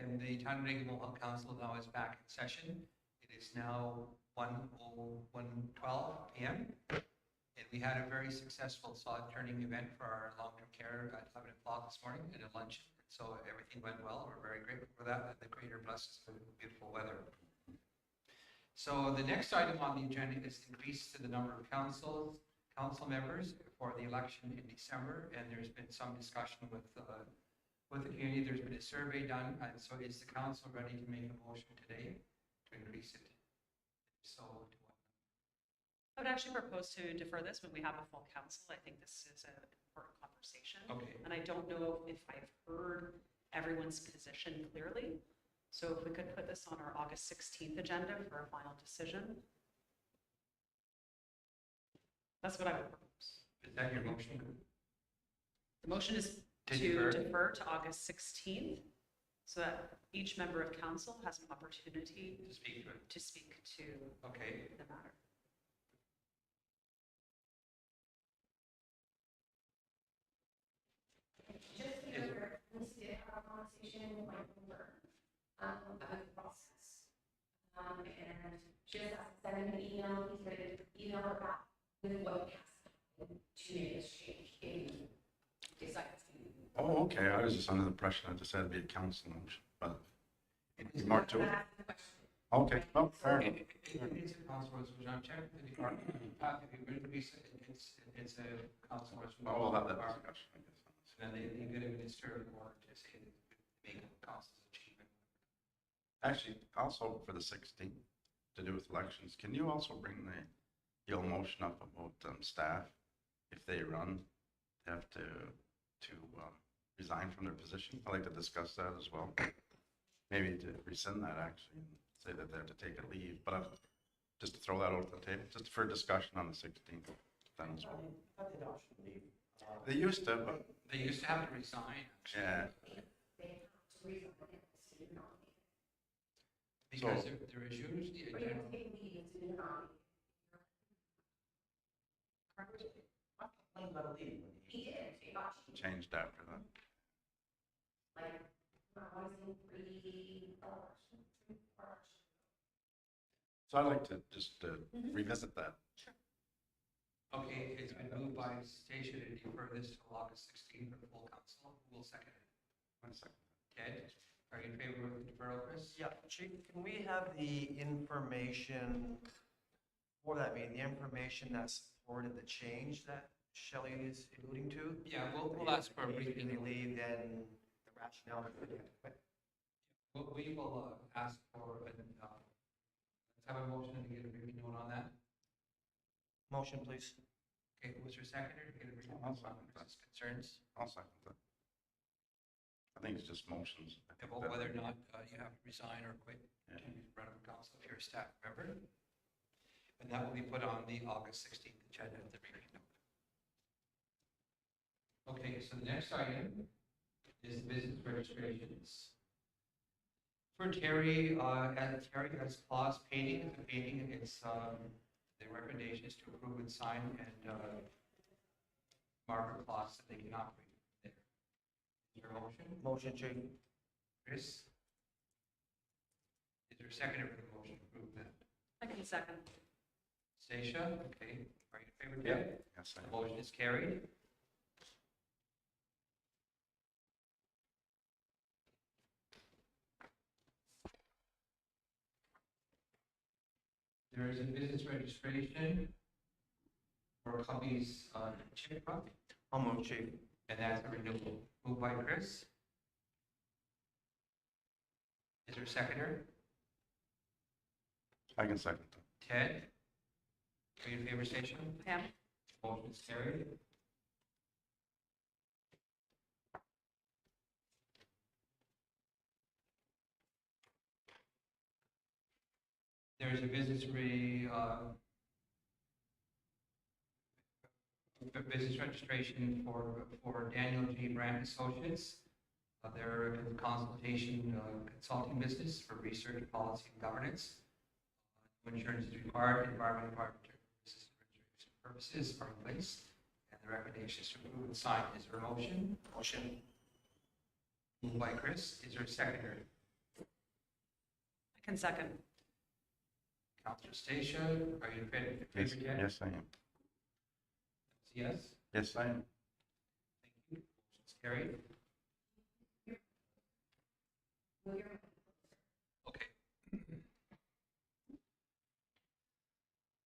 and the Tyendinaga Mohawk Council now is back in session. It is now 1:12 p.m. And we had a very successful solid turning event for our long-term care at 11 o'clock this morning and a lunch. So everything went well. We're very grateful for that. And the Creator blesses us with beautiful weather. So the next item on the agenda is increase to the number of council members for the election in December. And there's been some discussion with the community. There's been a survey done. And so is the council ready to make a motion today to increase it? So I would actually propose to defer this when we have a full council. I think this is an important conversation. Okay. And I don't know if I've heard everyone's position clearly. So if we could put this on our August 16th agenda for a final decision. That's what I would propose. Is that your motion? The motion is to defer to August 16th so that each member of council has an opportunity to speak to okay. the matter. Just here, we did have a conversation with my member about the process. And just sent him an email, he's going to email her back with what has happened to make this change in decides to. Oh, okay, I was just under the impression I just had to be a council motion, but it's more to it. Okay, well, fair enough. It's a council resolution. I'm checking the department. If you increase it, it's a council resolution. Oh, well, that's discussion, I guess. And then they get a ministerial order to say that make council's achievement. Actually, also for the 16th, to do with elections, can you also bring the motion up about staff, if they run, they have to resign from their position? I'd like to discuss that as well. Maybe to rescind that actually, and say that they have to take a leave, but just to throw that out on the table, just for discussion on the 16th. Then as well. They used to, but they used to have to resign. Actually. Yeah. Because there is usually a general. He did. He got changed after that. like I was in pre-election. So I'd like to just revisit that. Okay, it's been moved by Stacia to defer this to August 16th for the full council. Who will second it? 1 second. Ted, are you in favor of the deferral, Chris? Yeah, Chief, can we have the information for that meeting, the information that supported the change that Shelley is alluding to? Yeah, we'll ask for a briefing. They leave, then the rationale. We will ask for, let's have a motion and get a briefing note on that. Motion, please. Okay, who's your seconder? Get a briefing I'll note on second that. Chris's concerns I'll second that. I think it's just motions. I think about that- whether or not you have to resign or quit Yeah. to run for council if you're a staff member. And that will be put on the August 16th agenda at the briefing note. Okay, so the next item is business registrations. For Terry, Terry has clause painting. The painting, it's the recommendation is to approve and sign and mark a clause that they can operate there. Is there a motion? Motion, Chief. Chris? Is there a seconder for the motion to approve that? I can second. Stacia, okay. Are you in favor, Ted? Yes, The motion is carried. There is a business registration for Cubby's chip truck, I'll move, Chief. and that's a renewal. Moved by Chris. Is there a seconder? I can second that. Ted? Are you in favor, Stacia? Pam? Motion is carried. There is a business registration for Daniel G. Brandt Associates. They're a consultation consulting business for research, policy, and governance. Insurance is required, environmental purposes are in place, and the recommendation is to approve and sign. Is there a motion? Motion. Moved by Chris. Is there a seconder? Can second. Councillor Stacia, are you ready? Yes, yes, I am. Yes? Yes, I am. Thank you. Motion's carried. Okay.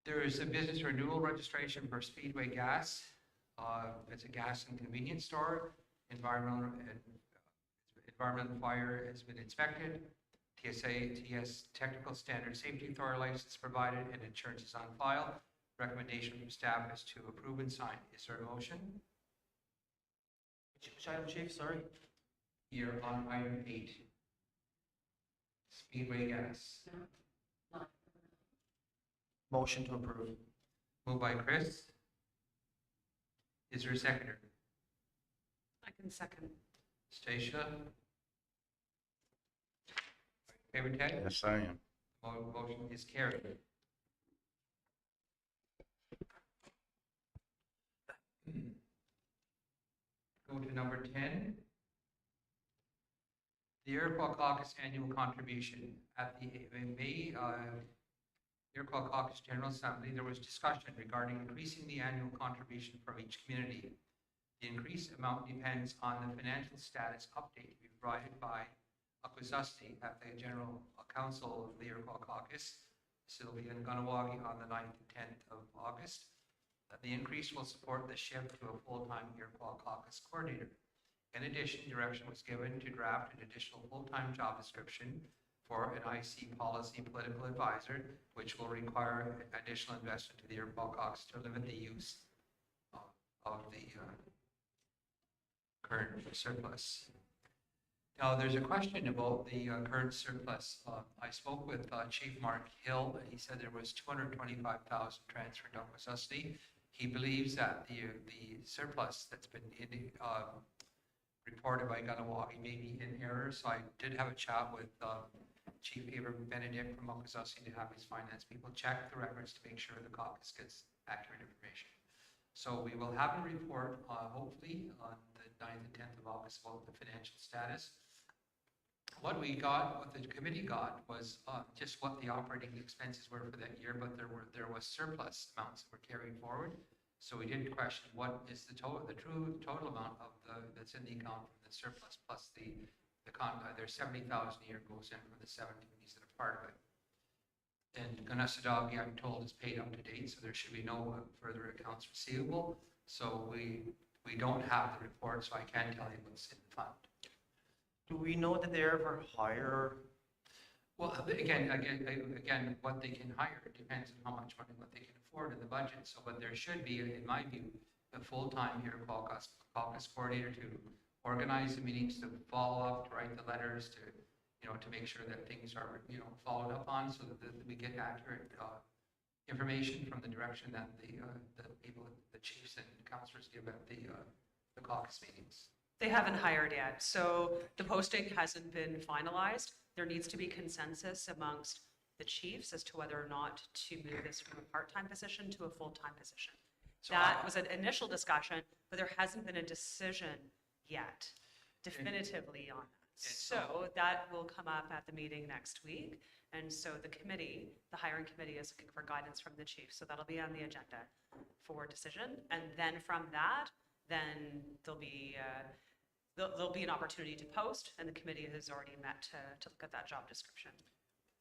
There is a business renewal registration for Speedway Gas. It's a gas and convenience store. Environmental fire has been inspected. TS Technical Standard Safety Authority license provided and insurance is on file. Recommendation from staff is to approve and sign. Is there a motion? Which item, Chief, sorry? Here on item 8. Speedway Gas. Motion to approve. Moved by Chris. Is there a seconder? I can second. Stacia? Favor, Ted? Yes, I am. Motion is carried. Go to number 10. The Iroquois Caucus Annual Contribution. At the May Iroquois Caucus General Assembly, there was discussion regarding increasing the annual contribution from each community. The increased amount depends on the financial status update to be provided by Akwesasne at the General Council of the Iroquois Caucus, Sylvia and Ganawagi on the 9th and 10th of August. The increase will support the shift to a full-time Iroquois Caucus coordinator. In addition, direction was given to draft an additional full-time job description for an IC policy political advisor, which will require additional investment to the Iroquois Caucus to limit the use of the current surplus. Now, there's a question about the current surplus. I spoke with Chief Mark Hill, and he said there was 225,000 transferred to Akwesasne. He believes that the surplus that's been reported by Ganawagi may be in error. So I did have a chat with Chief Abram Benedict from Akwesasne to have his finance people check the records to make sure the caucus gets accurate information. So we will have a report, hopefully, on the 9th and 10th of August about the financial status. What we got, what the committee got, was just what the operating expenses were for that year, but there was surplus amounts that were carried forward. So we did question what is the true total amount of that's in the account from the surplus plus there's 70,000 a year goes in from the 7 communities that are part of it. And Ganawagi, I'm told, is paid up to date, so there should be no further accounts receivable. So we don't have the report, so I can't tell you what's in the fund. Do we know that they ever hire? Well, again, what they can hire depends on how much money, what they can afford in the budget. So, but there should be, in my view, a full-time Iroquois Caucus coordinator to organize the meetings, to follow up, to write the letters, to make sure that things are, followed up on, so that we get accurate information from the direction that the people, the chiefs and councillors give at the caucus meetings. They haven't hired yet, so the posting hasn't been finalized. There needs to be consensus amongst the chiefs as to whether or not to move this from a part-time position to a full-time position. So that was an initial discussion, but there hasn't been a decision yet definitively on that. So that will come up at the meeting next week. And so the committee, the hiring committee, is looking for guidance from the chief. So that'll be on the agenda for decision. And then from that, then there'll be an opportunity to post, and the committee has already met to look at that job description.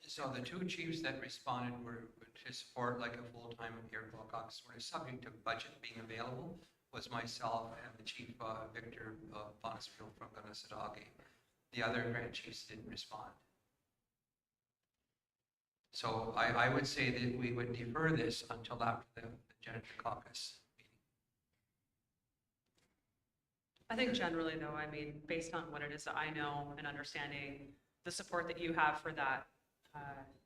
So the two chiefs that responded were to support like a full-time Iroquois Caucus, were subject to budget being available, was myself and the chief Victor Bonnesfield from Ganawagi. The other grand chiefs didn't respond. So I would say that we would defer this until after the General Caucus meeting. I think generally though, I mean, based on what it is that I know and understanding the support that you have for that,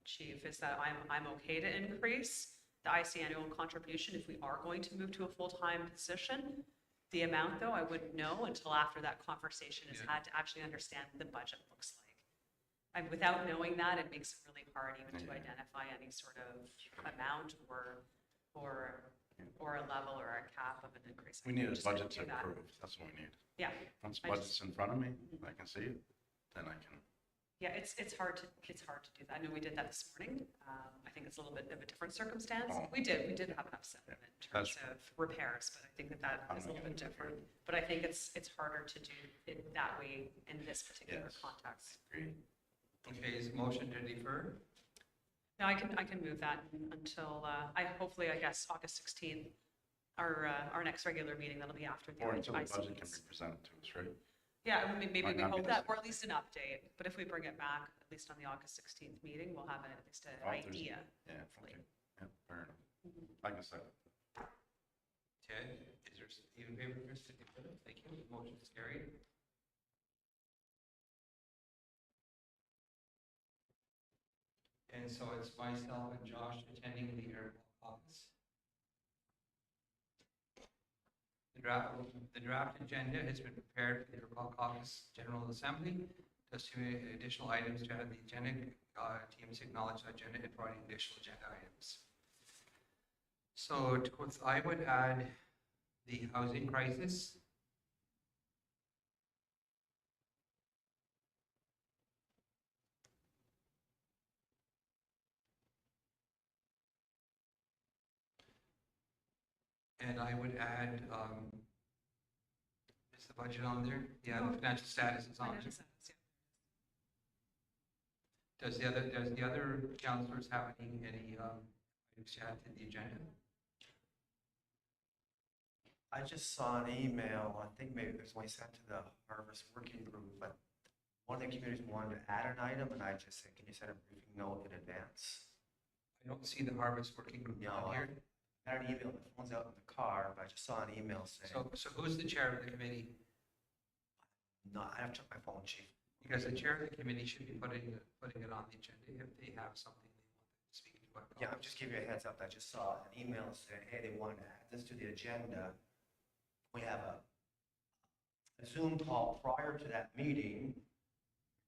chief, is that I'm okay to increase the IC annual contribution if we are going to move to a full-time position. The amount though, I wouldn't know until after that conversation is had to actually understand what the budget looks like. And without knowing that, it makes it really hard even to identify any sort of amount or a level or a cap of an increase. We need a Just budget couldn't to do that. approve. That's what we need. Yeah. Once the budget's in front of me, I can see it, then I can Yeah, it's hard to do that. I know we did that this morning. I think it's a little bit of a different circumstance. Oh. We did have enough set in terms That's- of repairs, but I think that is a little bit different. But I think it's harder to do it that way in this particular Yes. context. Agreed. Okay, is motion to defer? No, I can move that until, hopefully, I guess, August 16th, our next regular meeting, that'll be after the Or until the IC budget can meetings. be presented to us, right? Yeah, I mean, maybe Might we not be hope the that, same. or at least an update, but if we bring it back, at least on the August 16th meeting, we'll have at least an Oh, there's- idea. Yeah, Hopefully. okay. Yeah, fair enough. I guess that. Ted, is there, you in favor, Chris, to defer? Thank you. Motion is carried. And so it's myself and Josh attending the air caucus. The draft agenda has been prepared for the air caucus General Assembly. Just two additional items to add the agenda. Teams acknowledge the agenda and providing additional agenda items. So I would add the housing crisis. And I would add, is the budget on there? Yeah, the financial status is on there. Financial status, yeah. Does the other councillors have any items to add to the agenda? I just saw an email, I think maybe it was when I sent to the Harvest Working Group, but one of the communities wanted to add an item, and I just said, can you send a briefing note in advance? I don't see the Harvest Working Group on here. I had an email, my phone's out in the car, but I just saw an email saying, So who's the chair of the committee? no, I have to check my phone, chief. Because the chair of the committee should be putting it on the agenda if they have something they want to speak to about. Yeah, I'm just giving you a heads up, I just saw an email saying, hey, they wanted to add this to the agenda. We have a Zoom call prior to that meeting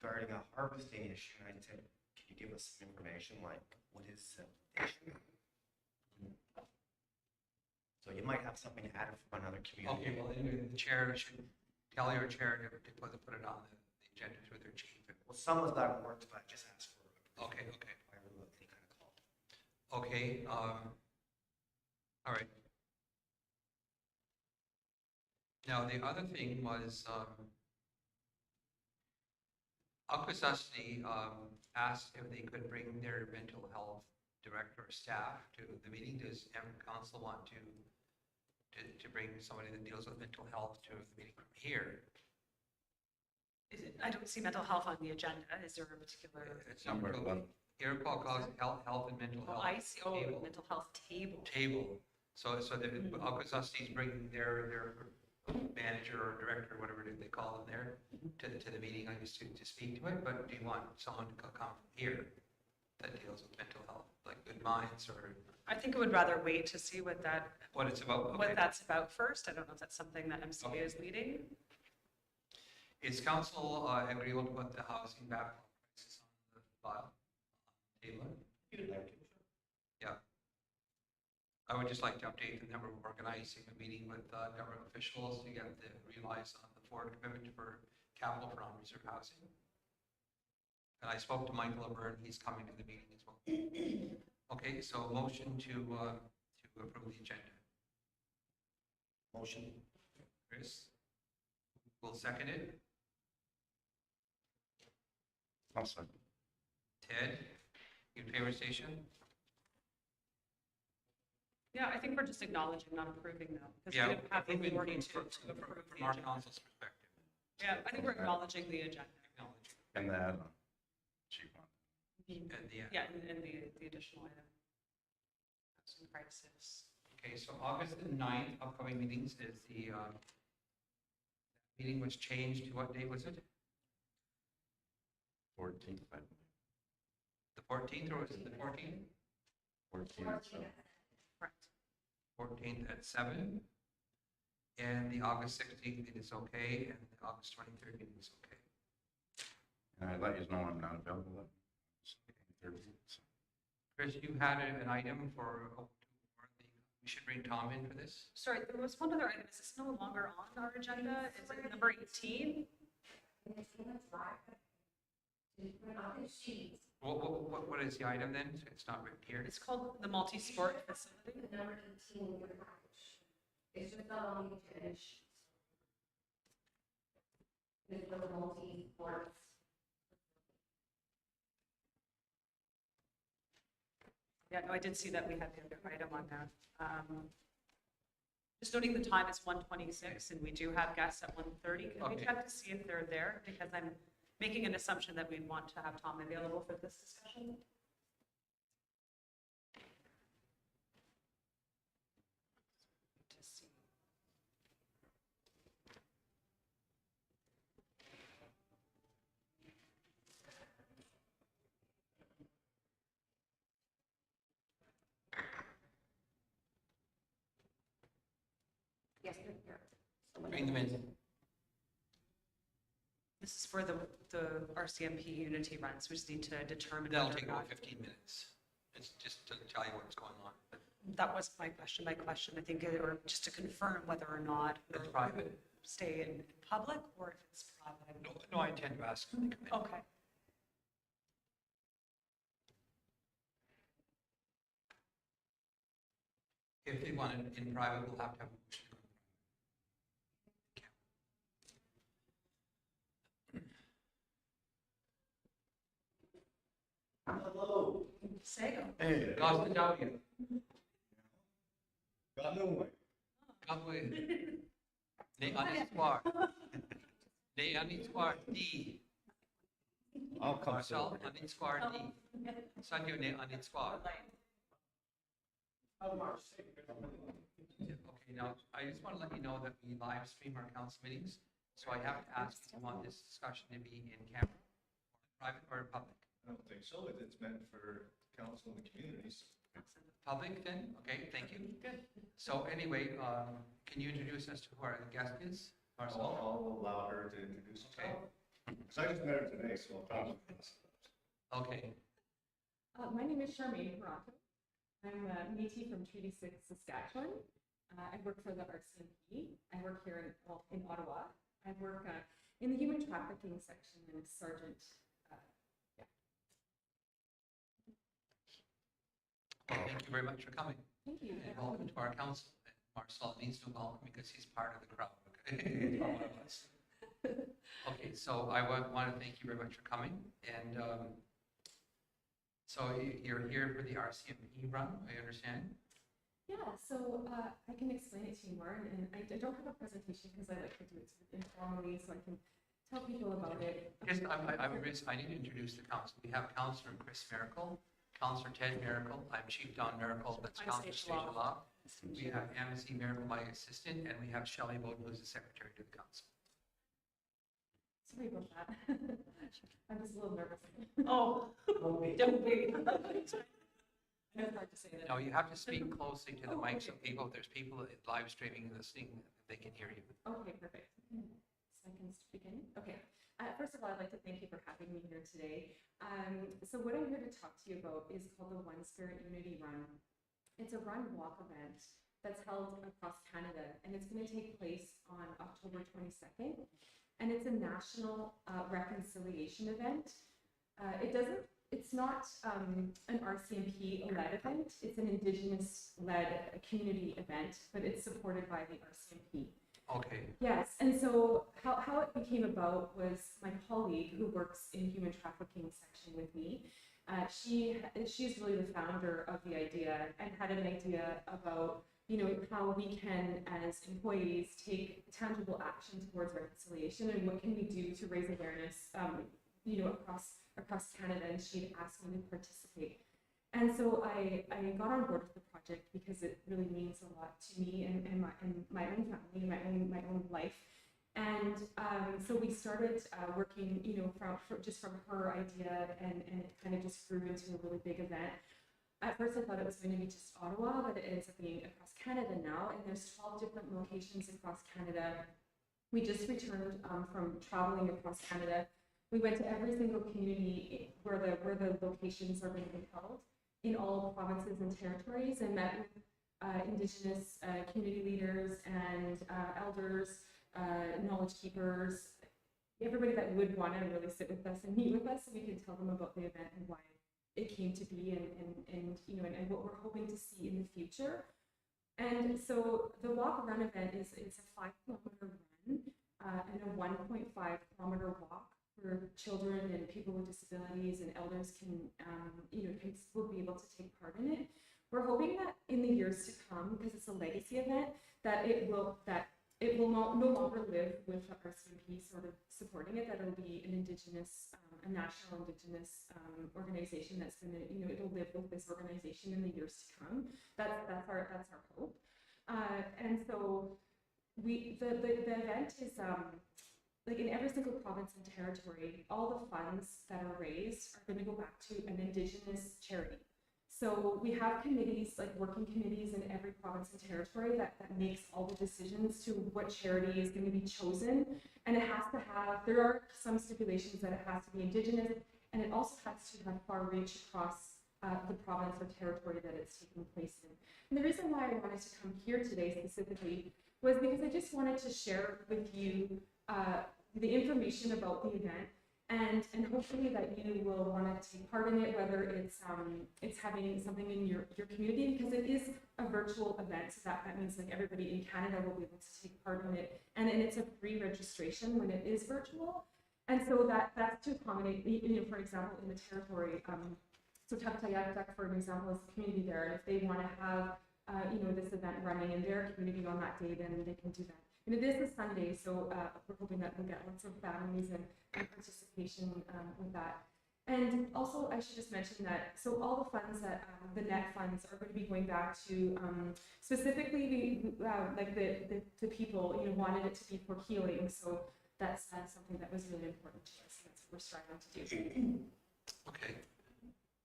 regarding a harvesting issue, and I said, can you give us some information, like, what is the issue? So you might have something added from another Okay, community. well, anyway, the chair should tell your chair to put it on the agenda with their chief. Well, some of that worked, but I just asked for. Okay, okay. Any kind of call. Okay, all right. Now, the other thing was, Akwesasne asked if they could bring their mental health director or staff to the meeting. Does every council want to bring somebody that deals with mental health to the meeting from here? I don't see mental health on the agenda. Is there a particular? It's number one. Iroquois cause health and mental Oh, health. I see. Oh, Table. mental health table. Table. So the Akwesasne's bringing their manager or director, whatever they call them there, to the meeting, I guess, to speak to it. But do you want someone to come from here that deals with mental health, like Good Minds, or I think I would rather wait to see what what it's about? what Okay. that's about first. I don't know if that's something that MCA is leading. Is council agreeable to put the housing backlog crisis on the file? Table? Yeah. I would just like to update them that we're organizing a meeting with government officials to get the realize on the forward commitment for capital for unreserved housing. And I spoke to Michael Laverne, he's coming to the meeting as well. Okay, so motion to approve the agenda. Motion. Chris? Will second it. I'll second. Ted? In favor station? Yeah, I think we're just acknowledging, not approving though, because Yeah, we don't have the approving authority from to approve the our agenda. council's perspective. Yeah, I think we're acknowledging the agenda. Acknowledge. And the add-on. Cheap one. And the, Yeah, and the additional item. Some crisis. okay, so August the 9th, upcoming meetings is the meeting was changed to what date was it? 14th, I believe. The 14th, or was it the 14th? 14th, so. Correct. 14th at 7. And the August 16th it is okay, and the August 23rd it is okay. And I'd let you know I'm not available that. 13th, so. Chris, you had an item for, we should bring Tom in for this? Sorry, there was one other item. Is this no longer on our agenda? Is it number 18? And it's in the drive Not the sheets, What is the item then? It's not written here. It's called the multi-sport facility. the number 18 in your package. It's just not on the finish. It's the multi-sports. Yeah, no, I did see that we had the other item on there. Just noting the time is 1:26 and we do have guests at 1:30. Can we Okay. check to see if they're there? Because I'm making an assumption that we'd want to have Tom available for this discussion. To see. Yes, they're here. Bring them in. This is for the RCMP Unity runs. We just need to determine That'll whether or take about not. 15 minutes. It's just to tell you what's going on. That was my question. My question, I think, or just to confirm whether or not It's private. stay in public or if it's private. No, I intend to ask them to come in. Okay. If they want it in private, we'll have to have a motion. Hello. Say, Hey. Gaz de W. Got no way. Gabwe. Ne anisquar. Ne anisquar D. I'll come Marcel soon. anisquar D. Sanyo ne anisquar. Okay, now, I just want to let you know that we live stream our council meetings, so I have to ask if you want this discussion to be in camera, private or public. I don't think so. It's meant for council and communities. Public then, okay, thank you. Good. So anyway, can you introduce us to who our guest is? Marcel? I'll allow her to introduce Okay. herself. Because I just met her today, so I'll probably. Okay, My name is Charmaine Toronto. I'm a Métis from Treaty 6, Saskatchewan. I work for the RCMP. I work here in Ottawa. I work in the human trafficking section and sergeant. well, thank you very much for coming, Thank you. and welcome to our council. Marcel needs no welcome because he's part of the crowd, okay? He's one of us. Okay, so I want to thank you very much for coming, and so you're here for the RCMP run, I understand? Yeah, so I can explain it to you more, and I don't have a presentation because I like to do it sort of informally so I can tell people about it. Just, I need to introduce the council. We have Councillor Chris Miracle, Councillor Ted Miracle, I'm Chief Don Miracle, that's I'm Councillor Stacia Stacia Law. We have MC Miracle, my assistant, and we have Shelley Bowden, who's the secretary to the council. Sorry about that. I'm just a little nervous. oh, don't be. It's hard to say that. No, you have to speak closely to the mic so people, if there's people live streaming and listening, they can hear you. Okay, perfect. So I can begin? Okay. First of all, I'd like to thank you for having me here today. So what I'm here to talk to you about is called the One Spirit Unity Run. It's a run walk event that's held across Canada, and it's going to take place on October 22nd. And it's a national reconciliation event. It's not an RCMP-led event. It's an Indigenous-led community event, but it's supported by the RCMP. Okay, Yes, and so how it became about was my colleague who works in human trafficking section with me. She's really the founder of the idea and had an idea about how we can, as employees, take tangible action towards reconciliation and what can we do to raise awareness, across Canada. And she'd asked me to participate. And so I got on board with the project because it really means a lot to me and my own family, my own life. And so we started working, from her idea, and it kind of just grew into a really big event. At first I thought it was going to be just Ottawa, but it ends up being across Canada now, and there's 12 different locations across Canada. We just returned from traveling across Canada. We went to every single community where the locations are going to be held in all provinces and territories, and met with Indigenous community leaders and elders, knowledge keepers, everybody that would want to really sit with us and meet with us, so we can tell them about the event and why it came to be, and you know, and what we're hoping to see in the future. And so the walk run event is it's a 5-kilometer run and a 1.5-kilometer walk where children and people with disabilities and elders can you know, will be able to take part in it. We're hoping that in the years to come, because it's a legacy event, that it will no longer live with the RCMP sort of supporting it, that it'll be an Indigenous, a national Indigenous organization that's going to, you know, it'll live with this organization in the years to come. That's our hope. And so the event is like in every single province and territory, all the funds that are raised are going to go back to an Indigenous charity. So we have committees, like working committees in every province and territory that makes all the decisions to what charity is going to be chosen. And it has to have, there are some stipulations that it has to be Indigenous, and it also has to have far reach across the province or territory that it's taking place in. And the reason why I wanted to come here today specifically was because I just wanted to share with you the information about the event, and hopefully that you will want to take part in it, whether it's having something in your community, because it is a virtual event, so that means like everybody in Canada will be able to take part in it, and it's a free registration when it is virtual, and so that's to accommodate, you know, for example, in the territory, so Tyendinaga, for example, is a community there, and if they want to have you know, this event running in their community on that day, then they can do that. And it is a Sunday, so we're hoping that we'll get lots of families and participation with that. And also, I should just mention that, so all the funds that, the net funds are going to be going back to, specifically, like the people, you know, wanted it to be for healing, so that's something that was really important to us, and that's what we're striving to do. Okay.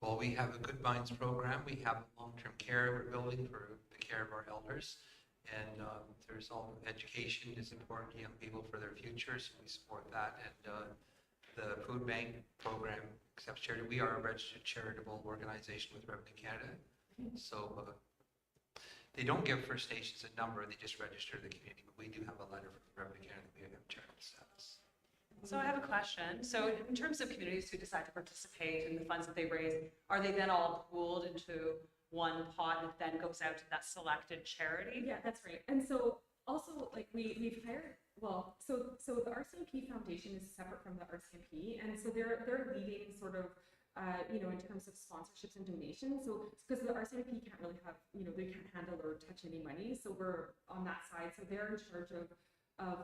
Well, we have a Good Minds program. We have long-term care we're building for the care of our elders. And there's all education is important to young people for their future, so we support that. And the food bank program accepts charity. We are a registered charitable organization with Revenue Canada. So they don't give First Nations a number, they just register the community. But we do have a letter from Revenue Canada. We have charitable status. So I have a question. So in terms of communities who decide to participate in the funds that they raise, are they then all pooled into one pot and it then goes out to that selected charity? Yeah, that's right. And so also, like we've hired, well, so the RCMP Foundation is separate from the RCMP, and so they're leading sort of you know, in terms of sponsorships and donations. So because the RCMP can't really have, you know, they can't handle or touch any money, so we're on that side. So they're in charge of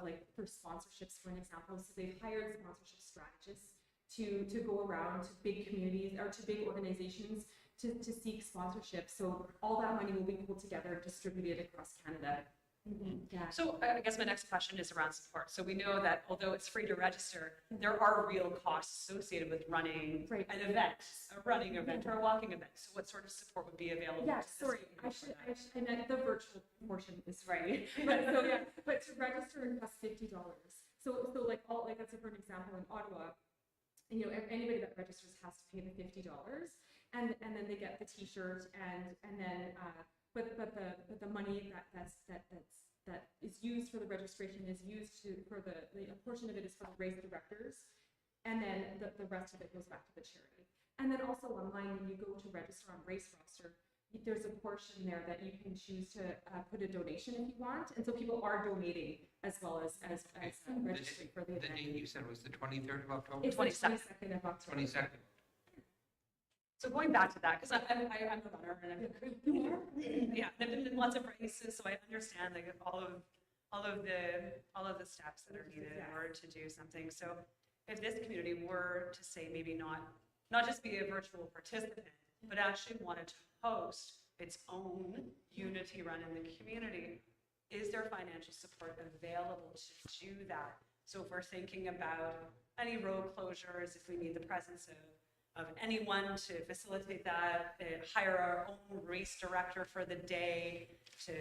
like for sponsorships, for an example. So they've hired sponsorship strategists to go around to big communities or to big organizations to seek sponsorship. So all that money will be pulled together and distributed across Canada. Yeah. So I guess my next question is around support. So we know that although it's free to register, there are real costs associated with running an event, a running event or a walking event. So what sort of support would be available? Yeah, to this sorry, I community for should, I meant the virtual portion is Right. but so yeah, but to register it costs $50. So like all, like let's say for an example in Ottawa, you know, anybody that registers has to pay the $50, and then they get the T-shirt and then but the money that is used for the registration is used for a portion of it is for the race directors, and then the rest of it goes back to the charity. And then also online, when you go to register on Race Roster, there's a portion there that you can choose to put a donation if you want, and so people are donating as well as registering for the event. The date you said was the 23rd of October? It's the 22nd. 22nd of October. 22nd. So going back to that, because I'm a runner and yeah, I've been in lots of races, so I understand like all of the steps that are needed in order to do something. So if this community were to say maybe not just be a virtual participant, but actually wanted to host its own unity run in the community, is there financial support available to do that? So if we're thinking about any road closures, if we need the presence of anyone to facilitate that, hire our own race director for the day, to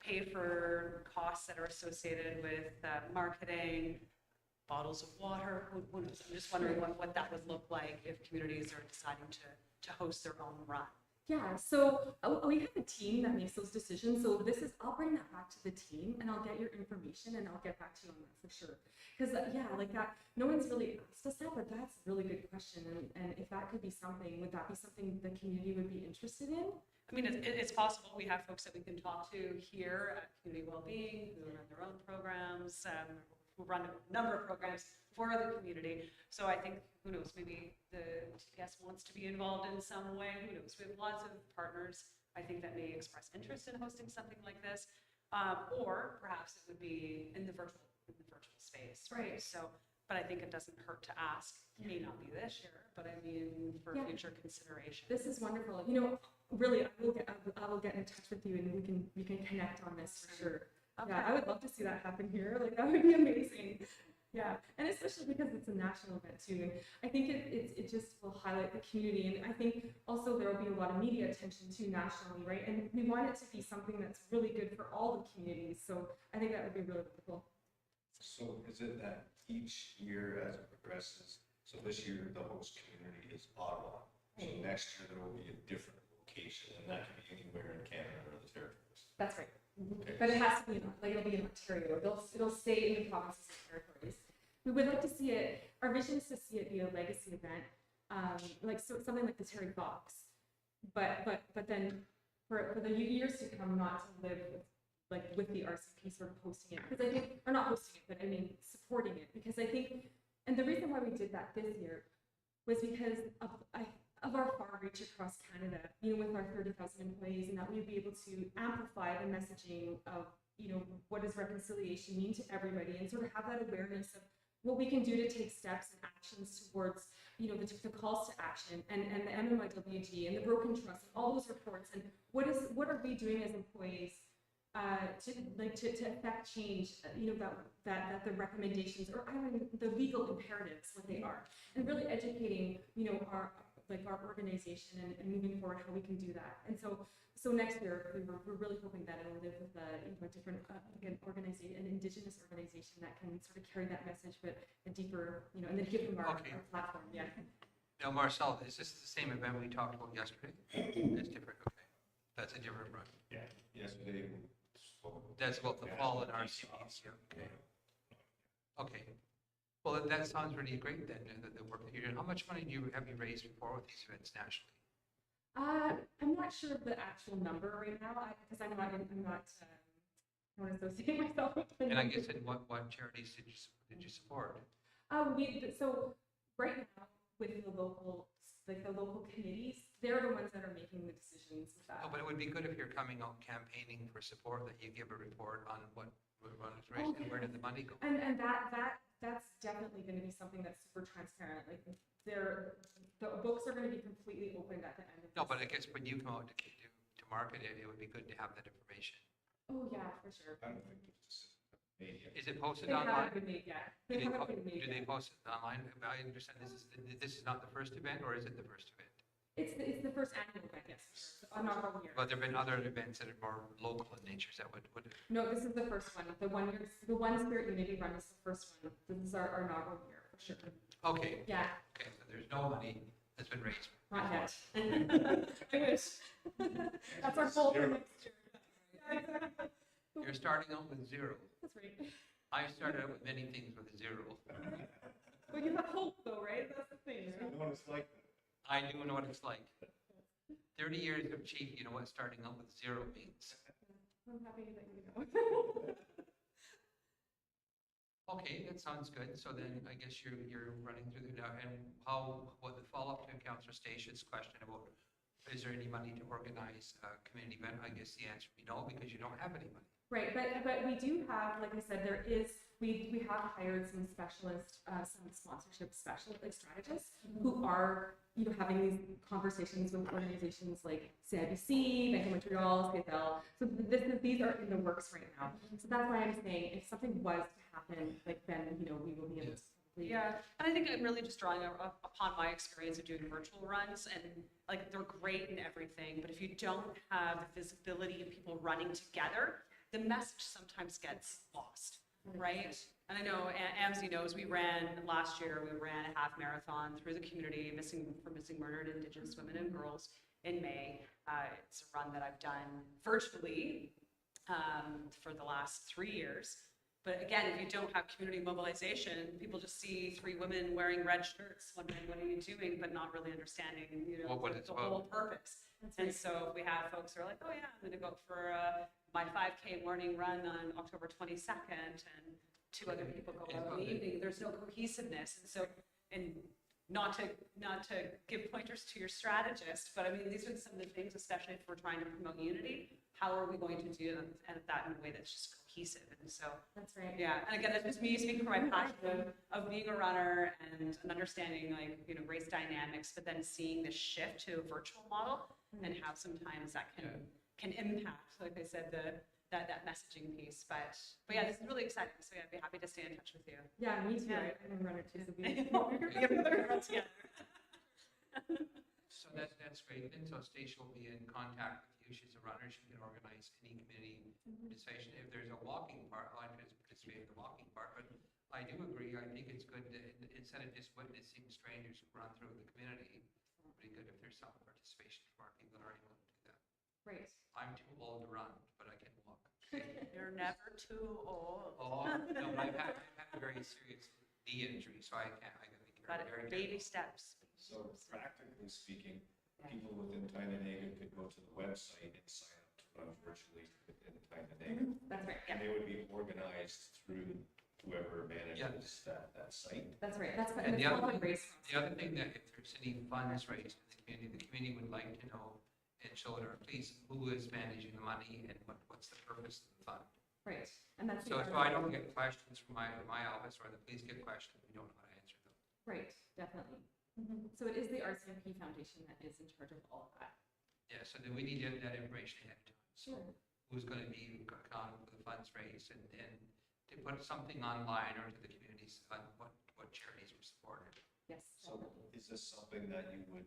pay for costs that are associated with marketing, bottles of water. Who knows? I'm just wondering what that would look like if communities are deciding to host their own run. Yeah, so we have a team that makes those decisions. So I'll bring that back to the team and I'll get your information and I'll get back to you on that for sure. Because yeah, like that, no one's really asked us that, but that's a really good question. And if that could be something, would that be something the community would be interested in? I mean, it's possible. We have folks that we can talk to here at Community Wellbeing who run their own programs, who run a number of programs for the community. So I think, who knows, maybe the TPS wants to be involved in some way. Who knows? We have lots of partners, I think, that may express interest in hosting something like this. Or perhaps it would be in the virtual space, right? So, but I think it doesn't hurt to ask. It may not be this year, but I mean, for future consideration. This is wonderful. You know, really, I will get in touch with you and we can connect on this for sure. Okay. Yeah, I would love to see that happen here. Like that would be amazing. Yeah, and especially because it's a national event too. And I think it just will highlight the community. And I think also there will be a lot of media attention too nationally, right? And we want it to be something that's really good for all the communities. So I think that would be really cool. So is it that each year as it progresses, so this year the host community is Ottawa, so next year there will be a different location, and that can be anywhere in Canada or the territories? That's right. Okay. But it has to be, like, it'll be in Ontario. It'll stay in the provinces and territories. We would like to see it, our vision is to see it be a legacy event, like something like the Terry Fox. But then for the years to come, not to live with the RCP sort of hosting it. Because I think, or not hosting it, but I mean supporting it. Because I think, and the reason why we did that this year was because of our far reach across Canada, you know, with our 30,000 employees, and that we'd be able to amplify the messaging of, you know, what does reconciliation mean to everybody, and sort of have that awareness of what we can do to take steps and actions towards, you know, the calls to action and the MMIWG and the broken trust and all those reports, and what are we doing as employees to affect change, you know, that the recommendations, or I mean the legal imperatives, what they are, and really educating, you know, our organization and moving forward how we can do that. And so next year we're really hoping that it'll live with a different organization, an Indigenous organization that can sort of carry that message, but a deeper, you know, and then give them our platform. Yeah. Now, Marcel, is this the same event we talked about yesterday? It's different. Okay, that's a different run. Yeah. Yesterday we spoke. That's about the fall in RCPs. Yeah. Okay. Okay. Well, that sounds really great then, the work that you're doing. How much money have you raised before with these events nationally? I'm not sure of the actual number right now, because I'm not I want to associate myself with the And I numbers. guess what charities did you support? So right now with the local committees, they're the ones that are making the decisions with that. No, but it would be good if you're coming out campaigning for support, that you give a report on what was raised and where did the money go. And that's definitely going to be something that's super transparent. Like the books are going to be completely opened at the end of No, this. but I guess when you come out to market it, it would be good to have that information. Oh yeah, for sure. I don't think those decisions have been made yet. Is it posted They online? haven't been made yet. Do They they haven't been made do they yet. post it online? I understand this is not the first event, or is it the first event? It's the first annual event, yes, for sure. So, not all year. But there've been other events that are more local in nature that would No, this is the first one. The One Spirit Unity Run is the first one. This is our inaugural year for sure. okay. Yeah, Okay, so there's no money that's been raised. not yet. I wish. That's our goal for next year. Yeah, exactly. You're starting out with zero. That's right. I started out with many things with zero. But you have hope though, right? That's the thing. You Right? know what it's like? I do know what it's like. 30 years of chief, you know what starting out with zero means. I'm happy that you know. Okay, that sounds good. So then I guess you're running through the, and what the follow-up to Councillor Stacia's question about, is there any money to organize a community event? I guess the answer would be no, because you don't have any money. Right, but we do have, like I said, we have hired some specialists, some sponsorship strategists who are, you know, having these conversations with organizations like CIBC, Bank of Montreal, CFL. So these are in the works right now. So that's why I'm saying if something was to happen, like then, you know, we will be able to. Yeah, and I think I'm really just drawing upon my experience of doing virtual runs, and like they're great and everything, but if you don't have the visibility of people running together, the message sometimes gets lost, right? And I know Amzie knows last year we ran a half marathon through the community for missing murdered Indigenous women and girls in May. It's a run that I've done virtually for the last 3 years. But again, if you don't have community mobilization, people just see 3 women wearing red shirts, wondering what are you doing, but not really understanding, What it's the about. whole purpose. And so if we have folks who are like, oh yeah, I'm going to go for my 5K morning run on October 22nd, and 2 other people go out in the evening, there's no cohesiveness. And so, and not to give pointers to your strategist, but I mean, these are some of the things, especially if we're trying to promote unity, how are we going to do that in a way that's just cohesive? And so, That's right. yeah, and again, that's just me speaking from my passion of being a runner and understanding race dynamics, but then seeing the shift to a virtual model and how sometimes that can impact, like I said, that messaging piece. But yeah, this is really exciting. So yeah, I'd be happy to stay in touch with you. Yeah, me too. Yeah. I'm a runner too, so we We have another run together. So that's great. And so Stacia will be in contact with you. She's a runner. She can organize any committee participation. If there's a walking part, I'd like to participate in the walking part. But I do agree. I think it's good that instead of just witnessing strangers who run through the community, it's pretty good if there's some participation from our people that already want to do that. Right. I'm too old to run, but I can walk. You're never too old. Oh, no, but I've had a very serious knee injury, so I can't. I gotta be Got very it. Baby steps. So practically speaking, people within Tyendinaga could go to the website and sign up to run virtually within Tyendinaga. That's right. And they would be organized through whoever manages that site. That's right. That's And the other race. The other thing that if there's any funds raised in the community would like to know and show it, or please, who is managing the money and what's the purpose of the fund? Right. And that's So I don't get questions from my office, or the police get questions, we don't know how to answer them. right, definitely. So it is the RCMP Foundation that is in charge of all of that. Yeah, so then we need that information ahead of time. So Sure. who's going to be accountable for the funds raised, and to put something online or to the communities on what charities were supported. Yes. So Definitely. is this something that you would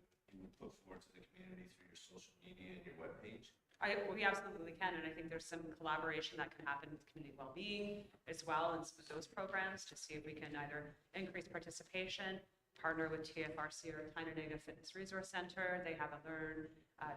put forward to the community through your social media and your webpage? We absolutely can, and I think there's some collaboration that can happen with community well-being as well, and some of those programs to see if we can either increase participation, partner with TFRC or Tyendinaga Fitness Resource Center. They have a Learn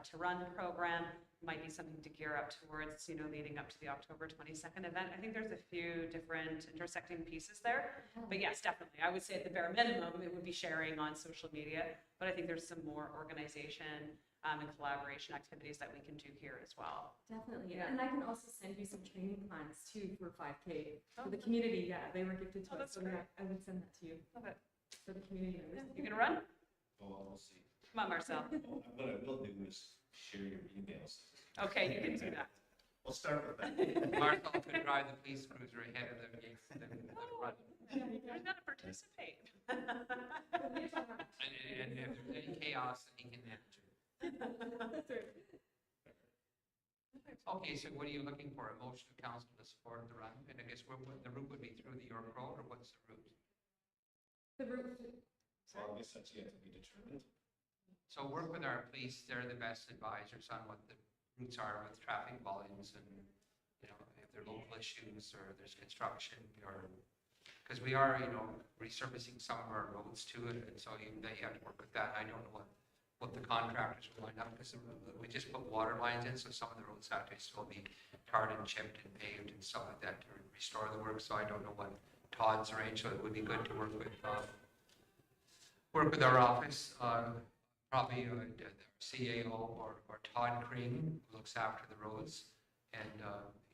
to Run program. Might be something to gear up towards, leading up to the October 22nd event. I think there's a few different intersecting pieces there, but yes, definitely. I would say at the bare minimum, it would be sharing on social media, but I think there's some more organization and collaboration activities that we can do here as well. Definitely. Yeah. And I can also send you some training plans too for 5K for the community. Yeah, they were gifted to Oh, us. that's So great. yeah, I would send that to you Love it. for the community members. You gonna run? Well, we'll see. Come on, Marcel. Well, what I will do is share your emails. Okay, you can do that. We'll start with that. Marcel could drive the police cruiser ahead of them, let them run. You're gonna participate. And if there's any chaos, then he can manage it. Okay, so what are you looking for? A motion of council to support the run? And I guess the route would be through the York Road, or what's the route? The route. So I guess that's yet to be determined. So work with our police, they're the best advisors on what the routes are with traffic volumes and, if there are local issues or there's construction or, because we are, resurfacing some of our roads too, and so they have to work with that. I don't know what the contractors will line up, because we just put water lines in, so some of the roads have to still be tarred and chipped and paved and stuff like that to restore the work, so I don't know what Todd's arranged, so it would be good to work with our office, probably the CAO or Todd Crean, who looks after the roads, and you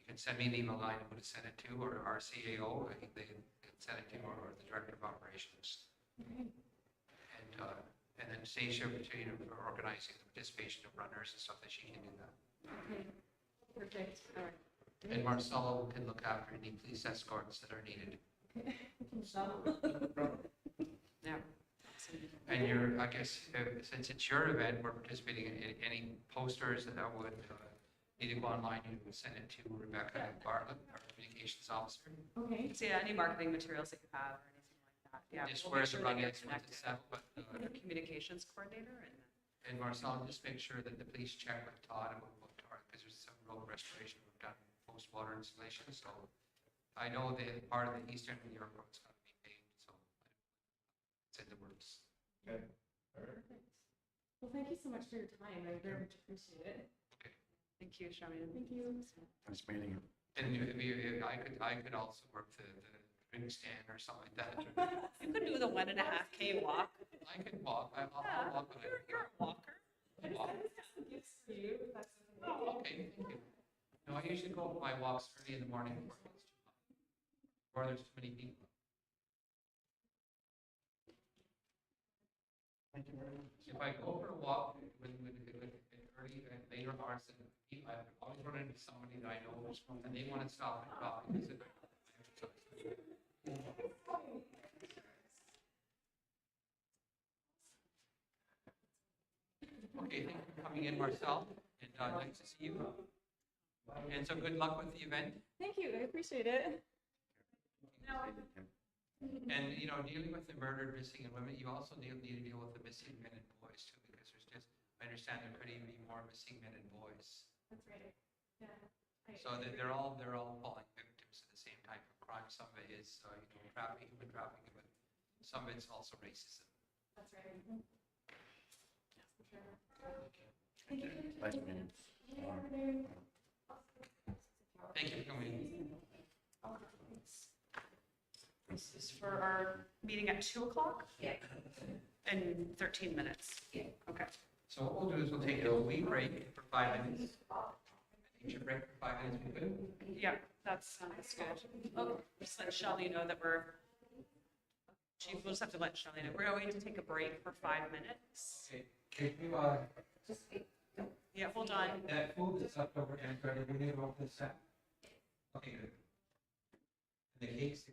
can send me an email line who to send it to, or our CAO, I think they can send it to, or the Director of Operations. And then Stacia, for organizing the participation of runners and stuff, that she can do that. Okay. Perfect. All right. And Marcelo can look after any police escorts that are needed. Yeah. And I guess, since it's your event, we're participating in any posters that would need to go online, you would send it to Rebecca Bartlett, our communications officer. Okay. So yeah, any marketing materials that you have or anything like that. Yeah. Just we'll where make the sure run they get is, when it's set, but, Our communications coordinator and Marcel, just make sure that the police check with Todd about because there's some road restoration we've done post-water installation, so I know that part of the eastern New York road's going to be paved, so it's in the works. Okay, all right. Well, thank you so much for your time. I very much appreciate it. Thank you, Charmaine. Thank you. Nice meeting you. And I could also work the drink stand or something like that. You could do the 1.5K walk. I could walk, I'll Yeah, walk on it. you're a walker. I just have some gifts for you, if that's okay. Oh, okay, thank you. No, I usually go for my walks early in the morning. Or there's too many people. Thank you very much. If I go for a walk with early and later hours than people, I always run into somebody that I know and they want to stop and coffee. Okay, thank you for coming in, Marcel, and nice to see you. And so good luck with the event. Thank you, I appreciate it. And, you know, dealing with the murdered, missing, and women, you also need to deal with the missing men and boys too, because there's just, I understand there could even be more missing men and boys. That's right. Yeah. So they're all falling victims to the same type of crime. Some of it is, you know, trafficking, human trafficking, but some of it's also racism. That's right. For sure. Thank you. Nice meeting you. Thank you for coming in. This is for our meeting at 2 o'clock? Yeah. In 13 minutes? Yeah. Okay. So what we'll do is we'll take a wee break for 5 minutes. Take a break for 5 minutes, we could. Yeah, that's good. Oh, just let Shelley know that we're, Chief, we'll just have to let Shelley know. We're going to take a break for 5 minutes. Okay, can you, Just wait. Yeah, hold on. that food that's left over, and we need to open this up. Okay, good. And the cakes,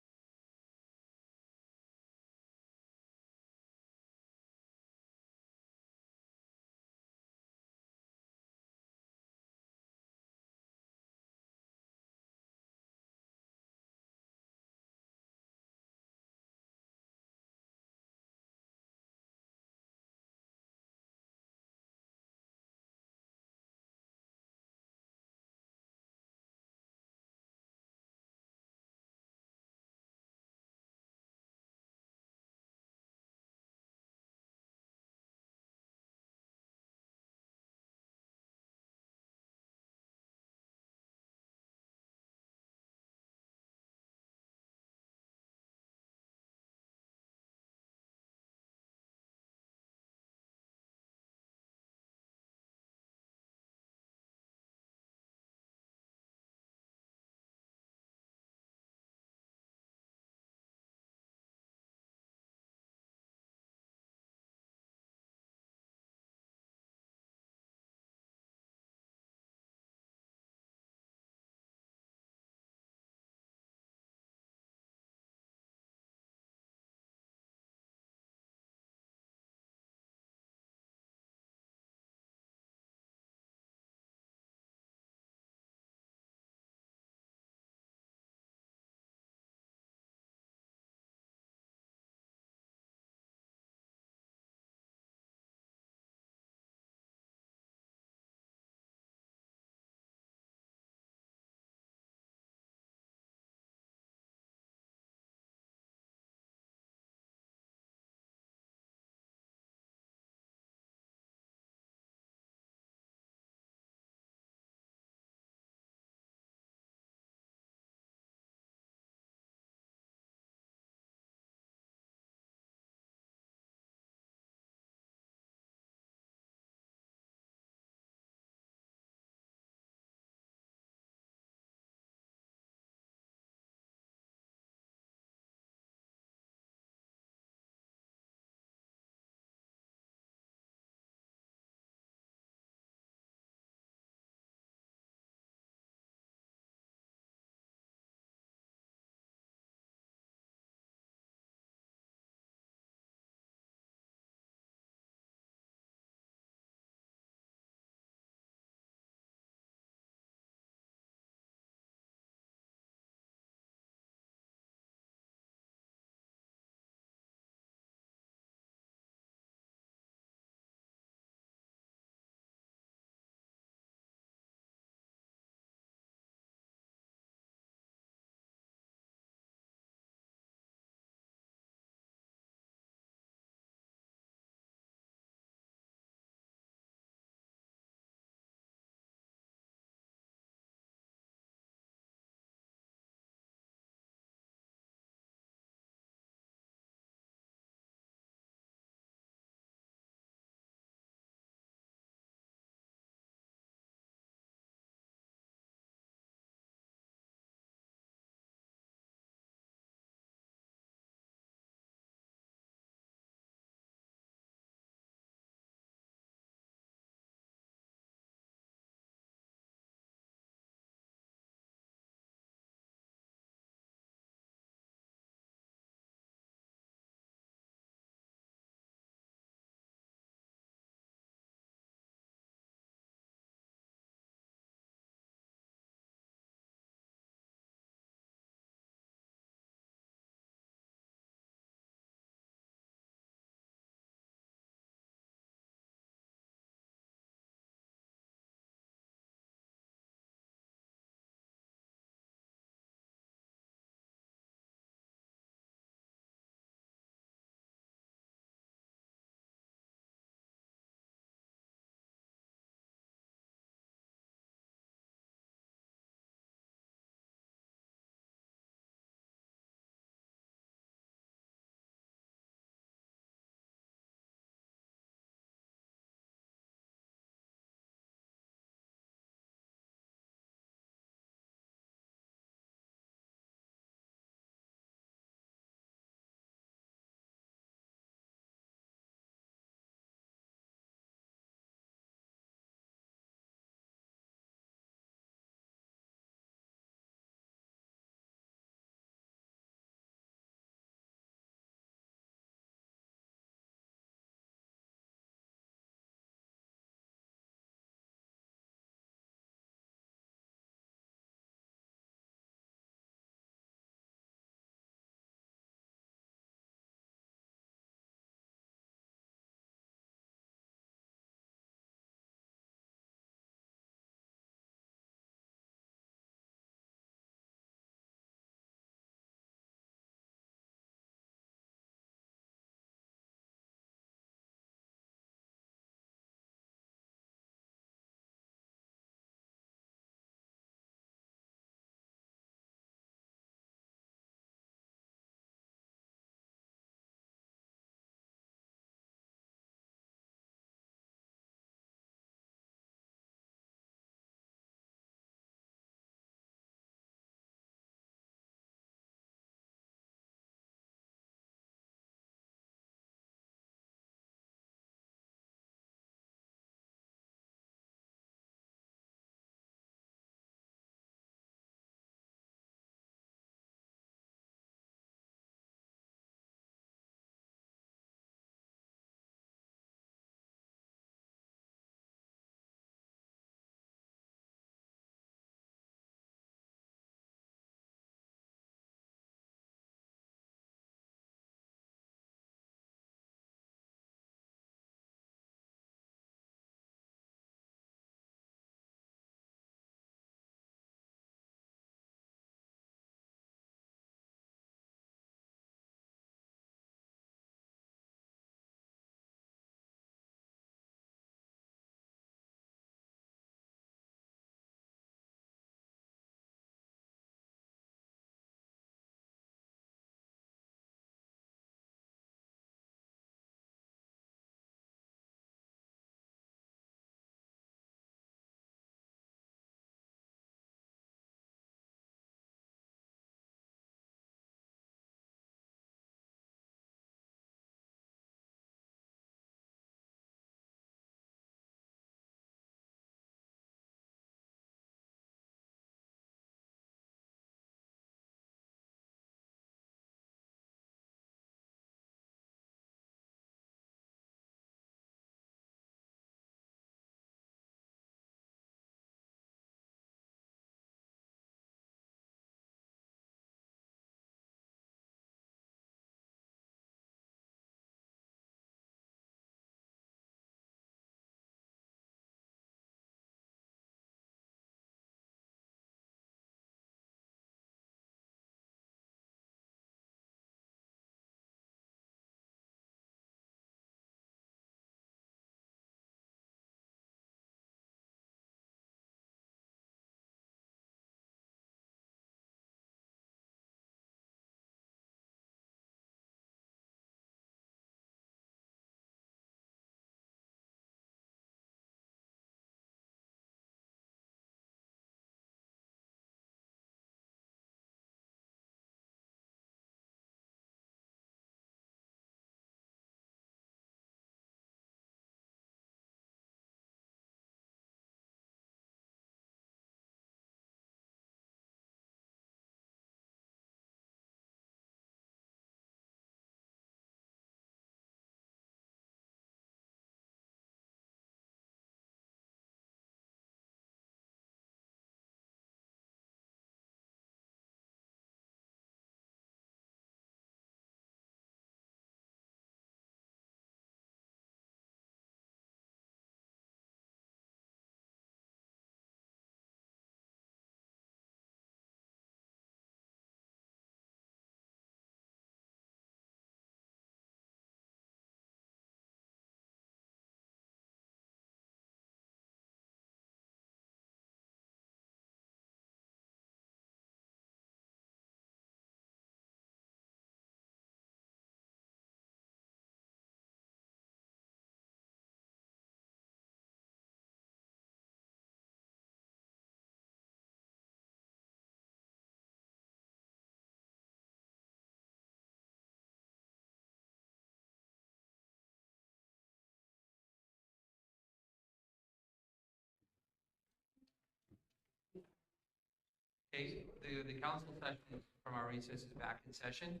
Okay, the council session from our recess is back in session.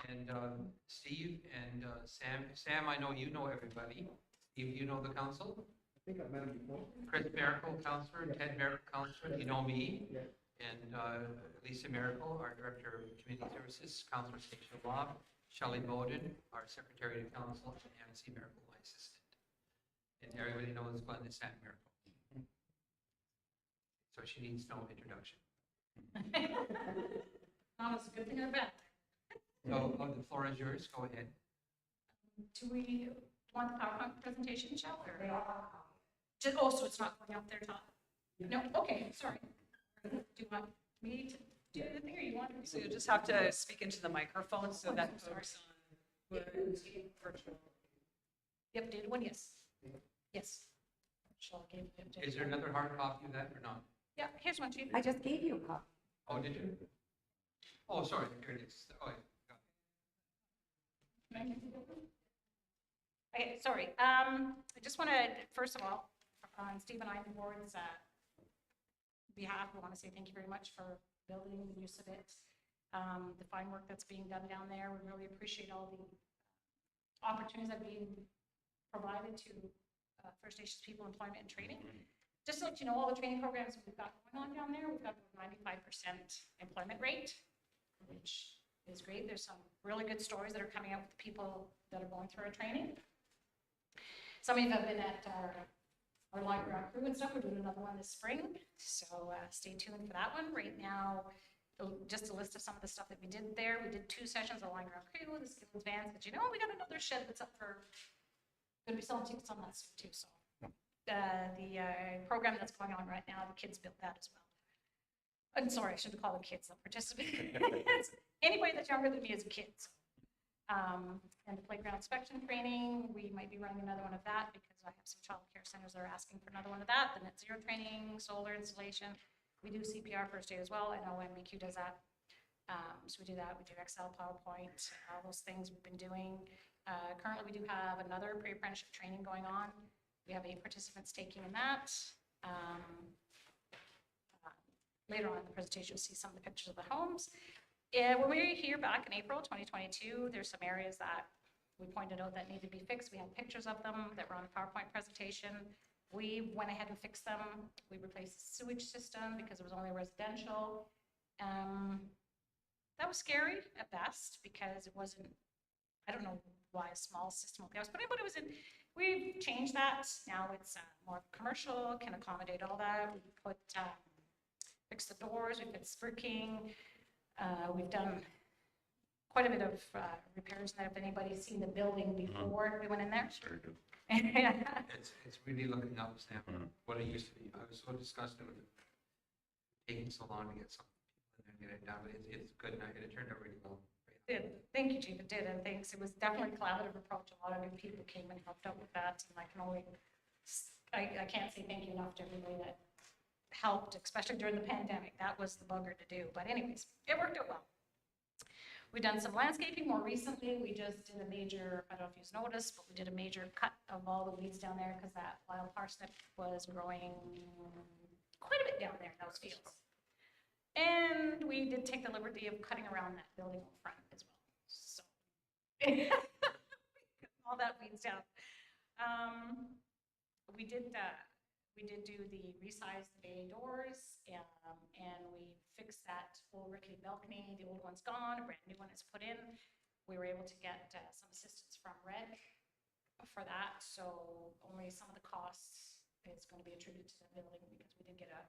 And Steve and Sam, I know you know everybody. Steve, you know the council? I think I've met him before. Chris Miracle, counselor, Ted Miracle, counselor, you know me. Yeah. And Lisa Miracle, our Director of Community Services, Councilor Station Law, Shelley Bowden, our Secretary to Council, and Nancy Miracle, my assistant. And everybody knows Glenda Sam Miracle. So she needs no introduction. It's a good thing or bad. So the floor is yours, go ahead. Do we want the PowerPoint presentation, Michelle, or? Just, oh, so it's not going up there, Todd? No, okay, sorry. Do you want me to do the thing, or you want? So you just have to speak into the microphone so that folks on Virtual. Yep, did one, yes. Yes. Michelle gave it. Is there another hard copy of that or not? Yeah, here's one, Chief. I just gave you a copy. Oh, did you? Oh, sorry, here it is. Oh, yeah. Okay, sorry. I just want to, first of all, on Steve and I, the board's behalf, we want to say thank you very much for building the use of it. The fine work that's being done down there. We really appreciate all the opportunities that are being provided to First Nations people, employment and training. Just to let you know, all the training programs we've got going on down there, we've got a 95% employment rate, which is great. There's some really good stories that are coming out with the people that are going through our training. Some of you have been at our line ground crew and stuff. We're doing another one this spring, so stay tuned for that one. Right now, just a list of some of the stuff that we did there. We did 2 sessions of line ground crew, the skills vans, but you know, we got another shed that's up for, going to be selling tickets on that soon too, so. The program that's going on right now, the kids built that as well. I'm sorry, I shouldn't call them kids, they'll participate. Anybody that's younger than me is a kid. So. And the playground inspection training, we might be running another one of that because I have some child care centers that are asking for another one of that. The net zero training, solar installation. We do CPR first aid as well. I know MBQ does that. So we do that. We do Excel, PowerPoint, all those things we've been doing. Currently, we do have another pre-apprenticeship training going on. We have 8 participants taking in that. Later on in the presentation, you'll see some of the pictures of the homes. When we were here back in April 2022, there's some areas that we pointed out that need to be fixed. We had pictures of them that were on a PowerPoint presentation. We went ahead and fixed them. We replaced the sewage system because it was only residential. That was scary at best because it wasn't, I don't know why a small system I was putting, but it was in, we've changed that. Now it's more commercial, can accommodate all that. We put, fixed the doors, we put spruiking. We've done quite a bit of repairs. Have anybody seen the building before we went in there? Sure do. It's really looking up, Sam, what it used to be. I was so disgusted with it taking so long to get some people in there and get it done, but it's good now, and it turned out really well. Thank you, Chief, it did, and thanks. It was definitely a collaborative approach. A lot of new people came and helped out with that, and I can only, I can't say thank you enough to everybody that helped, especially during the pandemic. That was the bugger to do, but anyways, it worked out well. We've done some landscaping more recently. We just did a major, I don't know if you've noticed, but we did a major cut of all the weeds down there because that wild parsnip was growing quite a bit down there in those fields. And we did take the liberty of cutting around that building in front as well. So all that weeds down. We did do the resize the bay doors, and we fixed that old rickety balcony. The old one's gone, a brand new one is put in. We were able to get some assistance from REC for that, so only some of the costs is going to be attributed to the building because we did get a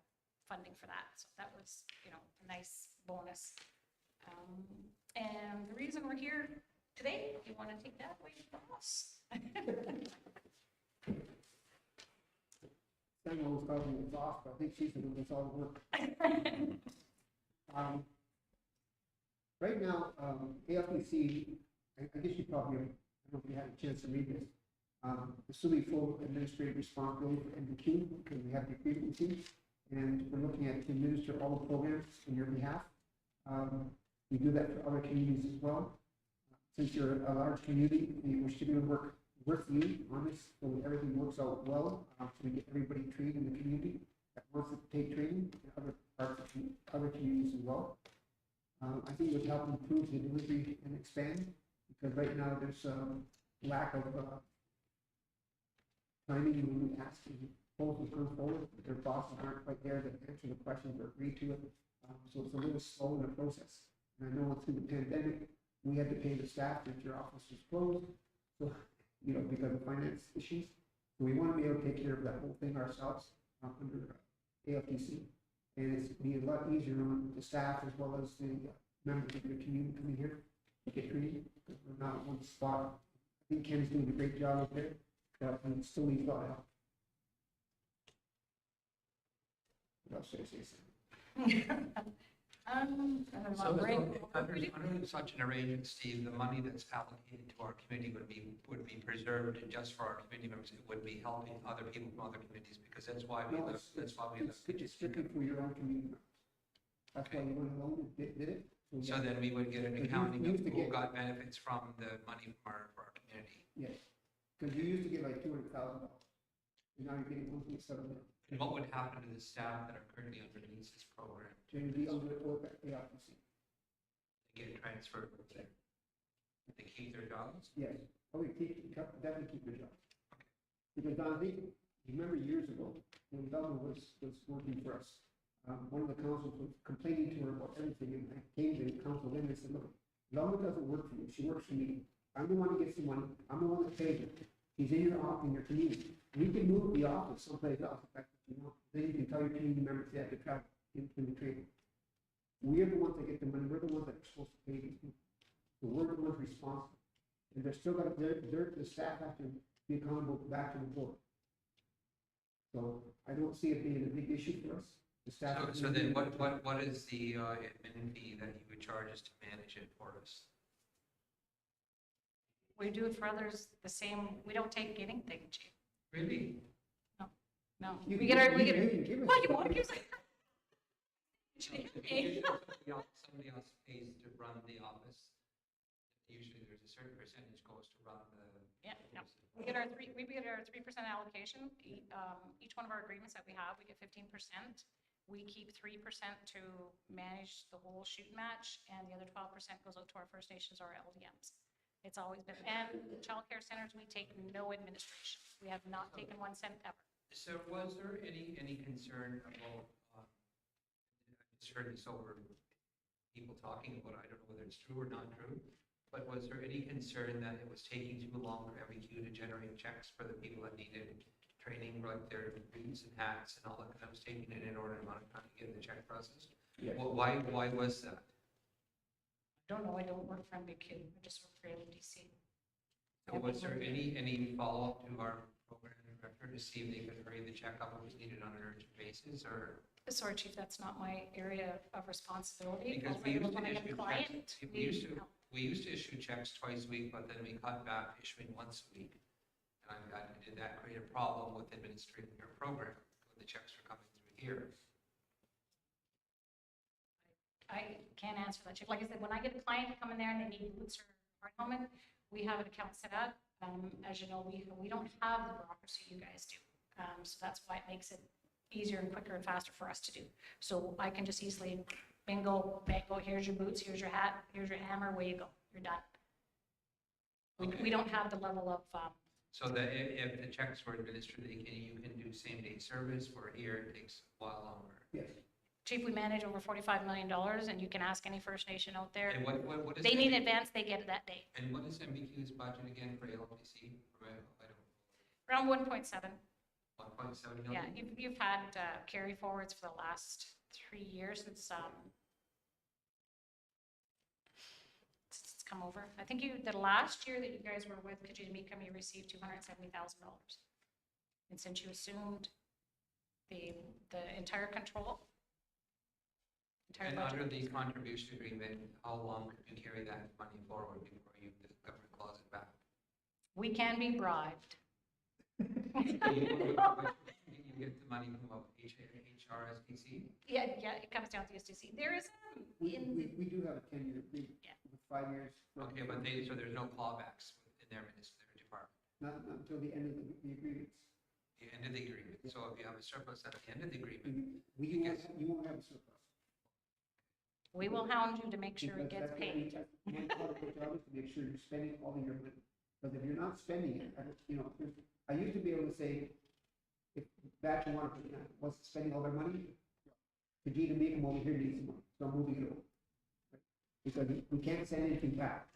funding for that. So that was, you know, a nice bonus. And the reason we're here today, if you want to take that away from us. Samuel was causing us off, but I think she's doing this all the work. Right now, AFPC, I guess you probably, I don't know if you had a chance to read this, assuming full administrative responsibility for MBQ, because we have the agreement with you, and we're looking at to administer all the programs on your behalf. We do that for other communities as well. Since you're a large community, we wish to do work with you on this, so everything works out well, so we get everybody trained in the community that wants to take training, and other parts of other communities think it would help improve the delivery and expand, because right now there's lack of timing when we ask the proposals come forward, their bosses aren't quite there to answer the questions or agree to it. So it's a little slow in the process. And I know through the pandemic, we had to pay the staff that your office was closed, so, you know, because of finance issues. So we want to be able to take care of that whole thing ourselves under AFDC. And it's be a lot easier on the staff as well as the members of your community coming here to get treated, because we're not in one spot. I think Ken's doing a great job up there, but we still need a lot of help. What else should I say? So under such an arrangement, Steve, the money that's allocated to our committee would be preserved just for our committee members. It would be helping other people from other committees, because that's why we No, look, that's why we look. it's strictly for your own community members. That's why you went along and did it. So then we would get an Because you accounting of used to who get- got benefits from the money for our community. Yes, because you used to get like $200,000, and now you're getting 1.7 million. And what would happen to the staff that are currently underneath this program? So you'd be under the AFDC. They get transferred from there? They keep their jobs? Yes, oh, we definitely keep your job. Because Don, I think, you remember years ago, when Velma was working for us, one of the councils was complaining to her about everything, and I came to the council then and said, look, Velma doesn't work for you, she works for me. I'm the one that gets the money, I'm the one that pays her. She's in your office, in your community. We can move the office someplace else, in fact, if you want. Then you can tell your community members they have to travel in the training. We are the ones that get the money, we're the ones that are supposed to pay these people. So we're the ones responsible. And they're still got, the staff have to be accountable back to the board. So I don't see it being a big issue for us. The staff. So then what is the admin fee that you would charge us to manage it for us? We do it for others the same, we don't take anything, Chief. Really? No, You we can get our, we give- get, you can give us what, you the want to money. use it? Somebody else pays to run the office. Usually there's a certain percentage goes to run the. Yeah, no. We get our 3% allocation. Each one of our agreements that we have, we get 15%. We keep 3% to manage the whole shoot match, and the other 12% goes out to our First Nations or LDMs. It's always been, and childcare centers, we take no administration. We have not taken 1 cent ever. So was there any concern about, I just heard this over people talking about, I don't know whether it's true or not true, but was there any concern that it was taking too long for MBQ to generate checks for the people that needed training, like their boots and hats and all that, and I was taking it in order amount of time to get the check process? Yes. Well, why was that? I don't know, I don't work for MBQ, I just work for LDC. So was there any follow-up to our program director to see if they could hurry the check up if it was needed on an urgent basis, or? Sorry, Chief, that's not my area of responsibility. Because we used to When I get a issue client, checks, we used to issue checks twice a week, but then we cut back issuing once a week. And did that create a problem with administrating your program when the checks were coming through here? I can't answer that, Chief. Like I said, when I get a client to come in there and they need boots or hard helmet, we have an account set up. As you know, we don't have the bureaucracy you guys do. So that's why it makes it easier and quicker and faster for us to do. So I can just easily bingo, here's your boots, here's your hat, here's your hammer, away you go, you're done. We don't have the level of, So that if the checks were administered, you can do same-day service, where here it takes a while longer. Yes. Chief, we manage over $45 million, and you can ask any First Nation out there. And what is? They need advance, they get it that day. And what is MBQ's budget again for LPC? Around 1.7. 1.7 million? Yeah, you've had carry forwards for the last 3 years since it's come over. I think the last year that you guys were with Kajimika, you received $270,000. And since you assumed the entire control, And budget, under the contribution agreement, how long could you carry that money forward before you government clause it back? we can be bribed. You get the money from HRSPC? Yeah, it comes down to SDC. There is We do have a 10-year agreement Yeah. with 5 years. Okay, but so there's no clawbacks in their ministry department, Not until the end of the agreements. the end of the agreement. So if you have a surplus at the end of the agreement, You won't have a surplus. We will hound you to make sure it Because gets that's what I mean, paid. that's one part of the job is to make sure you're spending all of your money. Because if you're not spending it, I used to be able to say, if that you want to, was spending all their money, Vegeta make them over here needs some money, so I'm moving it over. Right? Because we can't send anything back.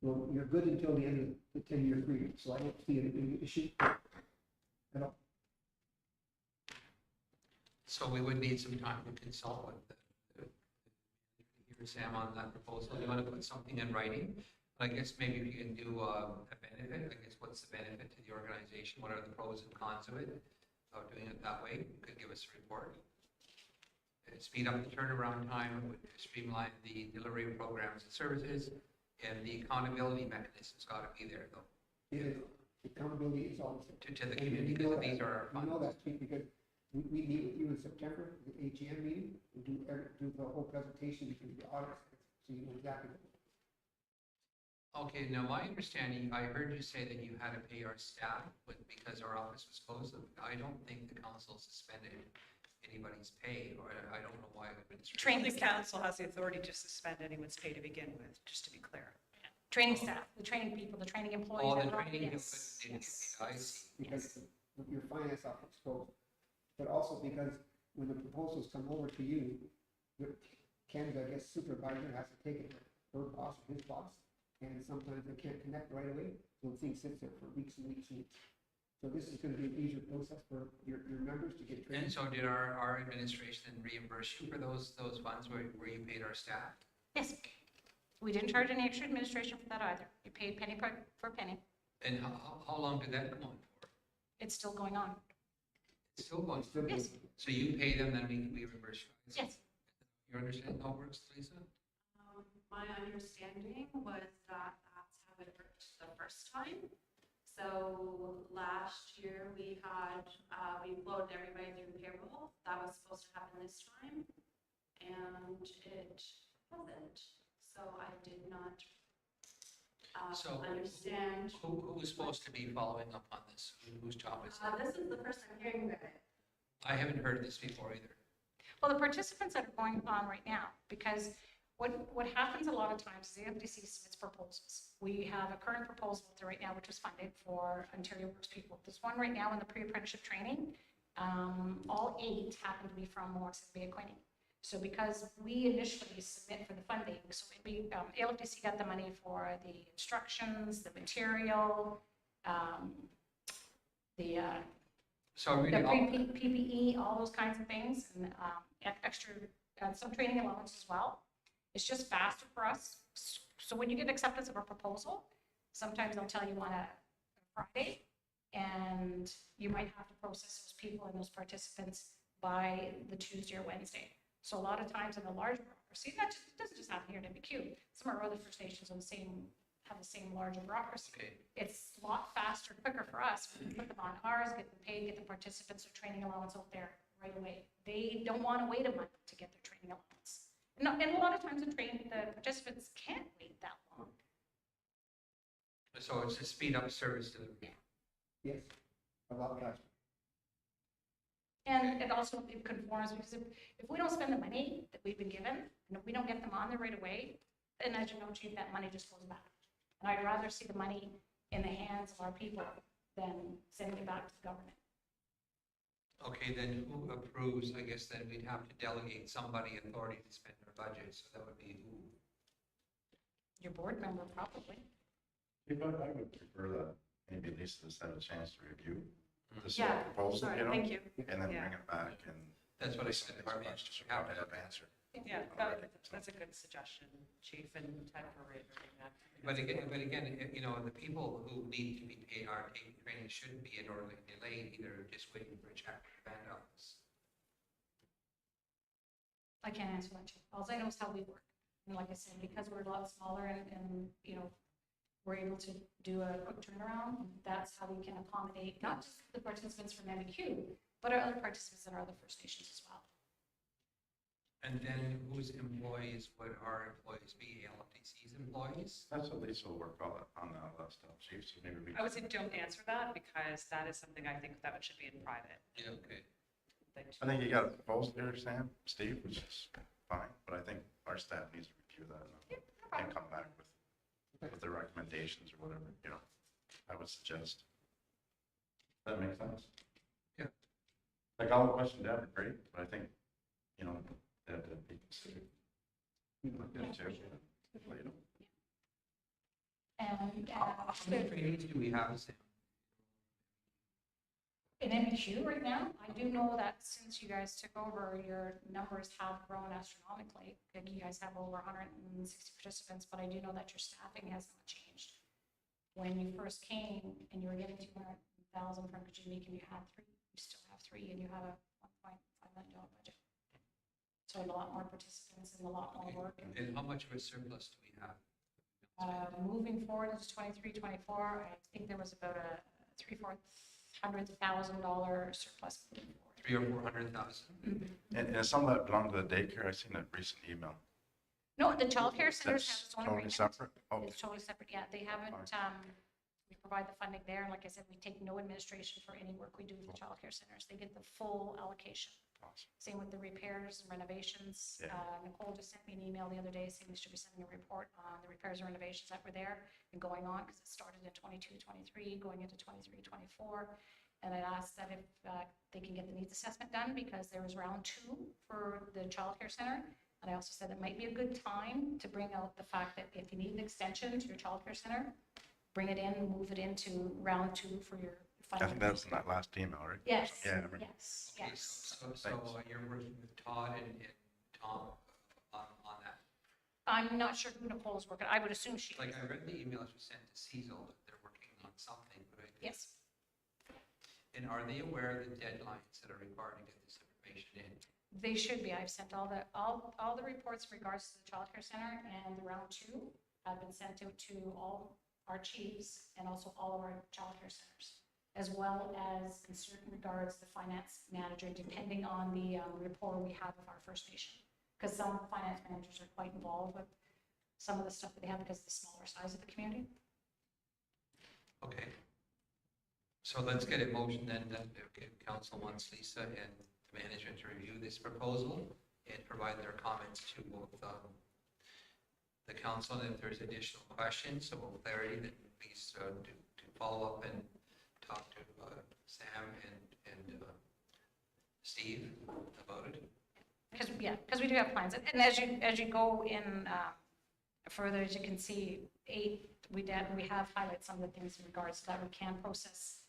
So you're good until the end of the 10-year agreement, so I don't see any issue at all. So we would need some time to consult with Sam on that proposal. You want to put something in writing? I guess maybe if you can do a benefit, I guess what's the benefit to the organization? What are the pros and cons of it, of doing it that way? You could give us a report. Speed up the turnaround time, it would streamline the delivery of programs and services, and the accountability mechanism's got to be there though. It is, accountability is always. To the community, because these are our You funds. know that, Chief, because we meet with you in September, the AGM meeting, and do the whole presentation, you can do the audits, so you know exactly. Okay, now my understanding, I heard you say that you had to pay our staff because our office was closed. I don't think the council suspended anybody's pay, or I don't know why. The council has the authority to suspend anyone's pay to begin with, just to be clear. Training staff, the training people, the training employees. All the that are on- training, yes, didn't yes, I yes. see. Because your finance office is closed, but also because when the proposals come over to you, Ken's, I guess, supervisor has to take it to her boss or his boss, and sometimes they can't connect right away, so the thing sits there for weeks and weeks and weeks. So this is gonna be an easier process for your members to get And trained. so did our administration reimburse you for those funds where you paid our staff? Yes. We didn't charge any extra administration for that either. We paid penny for penny. And how long did that go on for? It's still going on. It's still going. Still Yes. good. So you pay them, then we reimburse you? Yes. You understand how it works, Lisa? My understanding was that that's how it worked the first time. So last year we had, we loaded everybody through payroll. That was supposed to happen this time. And it wasn't. So I did not So understand. Who was supposed to be following up on this? Whose job is it? This is the first time hearing of it. I haven't heard this before either. Well, the participants that are going on right now, because what happens a lot of times is the FDC submits proposals. We have a current proposal out there right now, which was funded for Ontario Works people. There's one right now in the pre-apprenticeship training. All 8 happen to be from Mohawk Bay Quinning. So because we initially submit for the funding, so ALFDC got the money for the instructions, the material, So the really, PPE, all those kinds of things, and extra, some training allowance as well. It's just faster for us. So when you get acceptance of a proposal, sometimes they'll tell you on a Friday, and you might have to process those people and those participants by the Tuesday or Wednesday. So a lot of times in the large bureaucracy, it doesn't just happen here in MQ. Some of our other First Nations have the same larger bureaucracy. okay. It's a lot faster, quicker for us. We can put them on ours, get them paid, get the participants or training allowance out there right away. They don't want to wait a month to get their training allowance. And a lot of times the participants can't wait that long. So it's a speed up service delivery. Yes, a lot faster. And it also it conforms, because if we don't spend the money that we've been given, and if we don't get them on there right away, then as you know, Chief, that money just goes back. And I'd rather see the money in the hands of our people than sending it back to the government. Okay, then who approves? I guess then we'd have to delegate somebody authority to spend their budget, so that would be who? Your board member, probably. Yeah, but I would prefer that maybe Lisa just have a chance to review this Yeah, proposal, Sorry, you know, thank you. and then Yeah. bring it back and. That's what I some said. of these Our questions we have to have have answered. Yeah, already. that's a good suggestion, Chief, and Ted for reiterating that. But again, you know, the people who need to be paid our taking training shouldn't be in orderly delay, either just waiting for a check from the band office. I can't answer that, Chief. All I know is how we work. And like I said, because we're a lot smaller and you know, we're able to do a quick turnaround, that's how we can accommodate not just the participants from MQ, but our other participants that are other First Nations as well. And then whose employees would our employees be? LFTC's employees? That's what Lisa will work on that last stuff, Chief, so maybe we. I would say don't answer that, because that is something I think that should be in private. Yeah, okay. I think you got a proposal here, Steve, which is fine, but I think our staff needs to review that and come back with their recommendations or whatever, you know, I would suggest. That makes sense? Yeah. Like, all the questions Deb are great, but I think, you know, that be considered. Yeah, too. You know. And How many trainings do we have, Sam? in MBQ right now, I do know that since you guys took over, your numbers have grown astronomically. Like you guys have over 160 participants, but I do know that your staffing has not changed. When you first came and you were getting 200,000 from Kajimik and you had 3, you still have 3 and you have a $1.5 million budget. So a lot more participants and a lot more work. And how much of a surplus do we have? Moving forward into 23, 24, I think there was about a $300,000 surplus moving forward. 300,000 or 400,000? And some of that belong to the daycare, I seen a recent email. No, the childcare centers have That's its own totally agreement. separate? Oh, It's totally separate, yeah, they haven't, we provide the funding there, and like I said, we take no administration for any work we do with the childcare centers. They get the full allocation. awesome. Same with the repairs and renovations. Yeah. Nicole just sent me an email the other day saying we should be sending a report on the repairs and renovations that were there and going on, because it started in 22, 23, going into 23, 24. And I asked that if they can get the needs assessment done, because there was round 2 for the childcare center. And I also said it might be a good time to bring out the fact that if you need an extension to your childcare center, bring it in, move it into round 2 for your I funding. think that was in that last email, right? Yes, Yeah, I remember. yes, Okay, yes. so you're working with Todd and Tom on that? I'm not sure who Nicole's working, I would assume she Like, is. I read the emails you sent to Cecil, that they're working on something, but Yes, and are they aware of the deadlines that are required to get this information in? they should be. I've sent all the reports in regards to the childcare center, and the round 2 have been sent out to all our chiefs and also all of our childcare centers, as well as in certain regards, the finance manager, depending on the rapport we have with our First Nation. Because some finance managers are quite involved with some of the stuff that they have because of the smaller size of the community. Okay. So let's get a motion then that council wants Lisa and the management to review this proposal and provide their comments to both the council. And if there's additional questions or clarity, then please do follow up and talk to Sam and Steve about it. Because we do have plans, and as you go in further, as you can see, we have highlighted some of the things in regards to that. We can process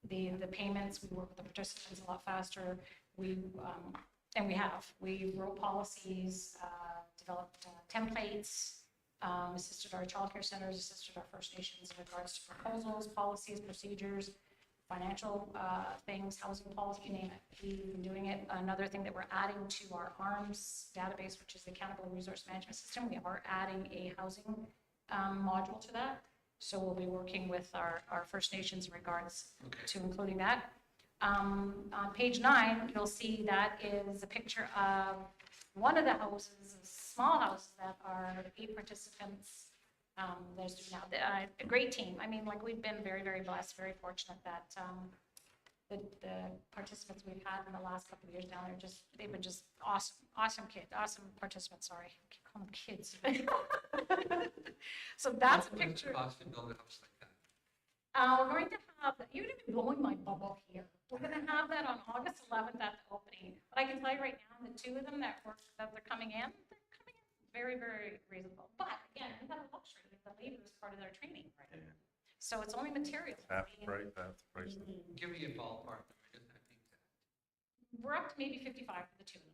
the payments. We work with the participants a lot faster. We wrote policies, developed templates, assisted our childcare centers, assisted our First Nations in regards to proposals, policies, procedures, financial things, housing policy, you name it. We've been doing it. Another thing that we're adding to our ARMS database, which is the Accountable Resource Management System, we are adding a housing module to that. So we'll be working with our First Nations in regards to including that. On page 9, you'll see that is a picture of one of the houses, a small house that are 8 participants. There's now a great team. I mean, like, we've been very, very blessed, very fortunate that the participants we've had in the last couple of years down there, they've been just awesome kids, awesome participants, sorry. I keep calling them kids. So that's a picture. Cost to build a house like that. We're going to have, you're going to be blowing my bubble here. We're going to have that on August 11th at the opening. But I can tell you right now, the 2 of them that they're coming in very, very reasonable. But again, we have a luxury. The labor is part of their training, right? Yeah. So it's only material. Half the price, Give me a ballpark number, just I think that. We're up to maybe 55 for the 2 of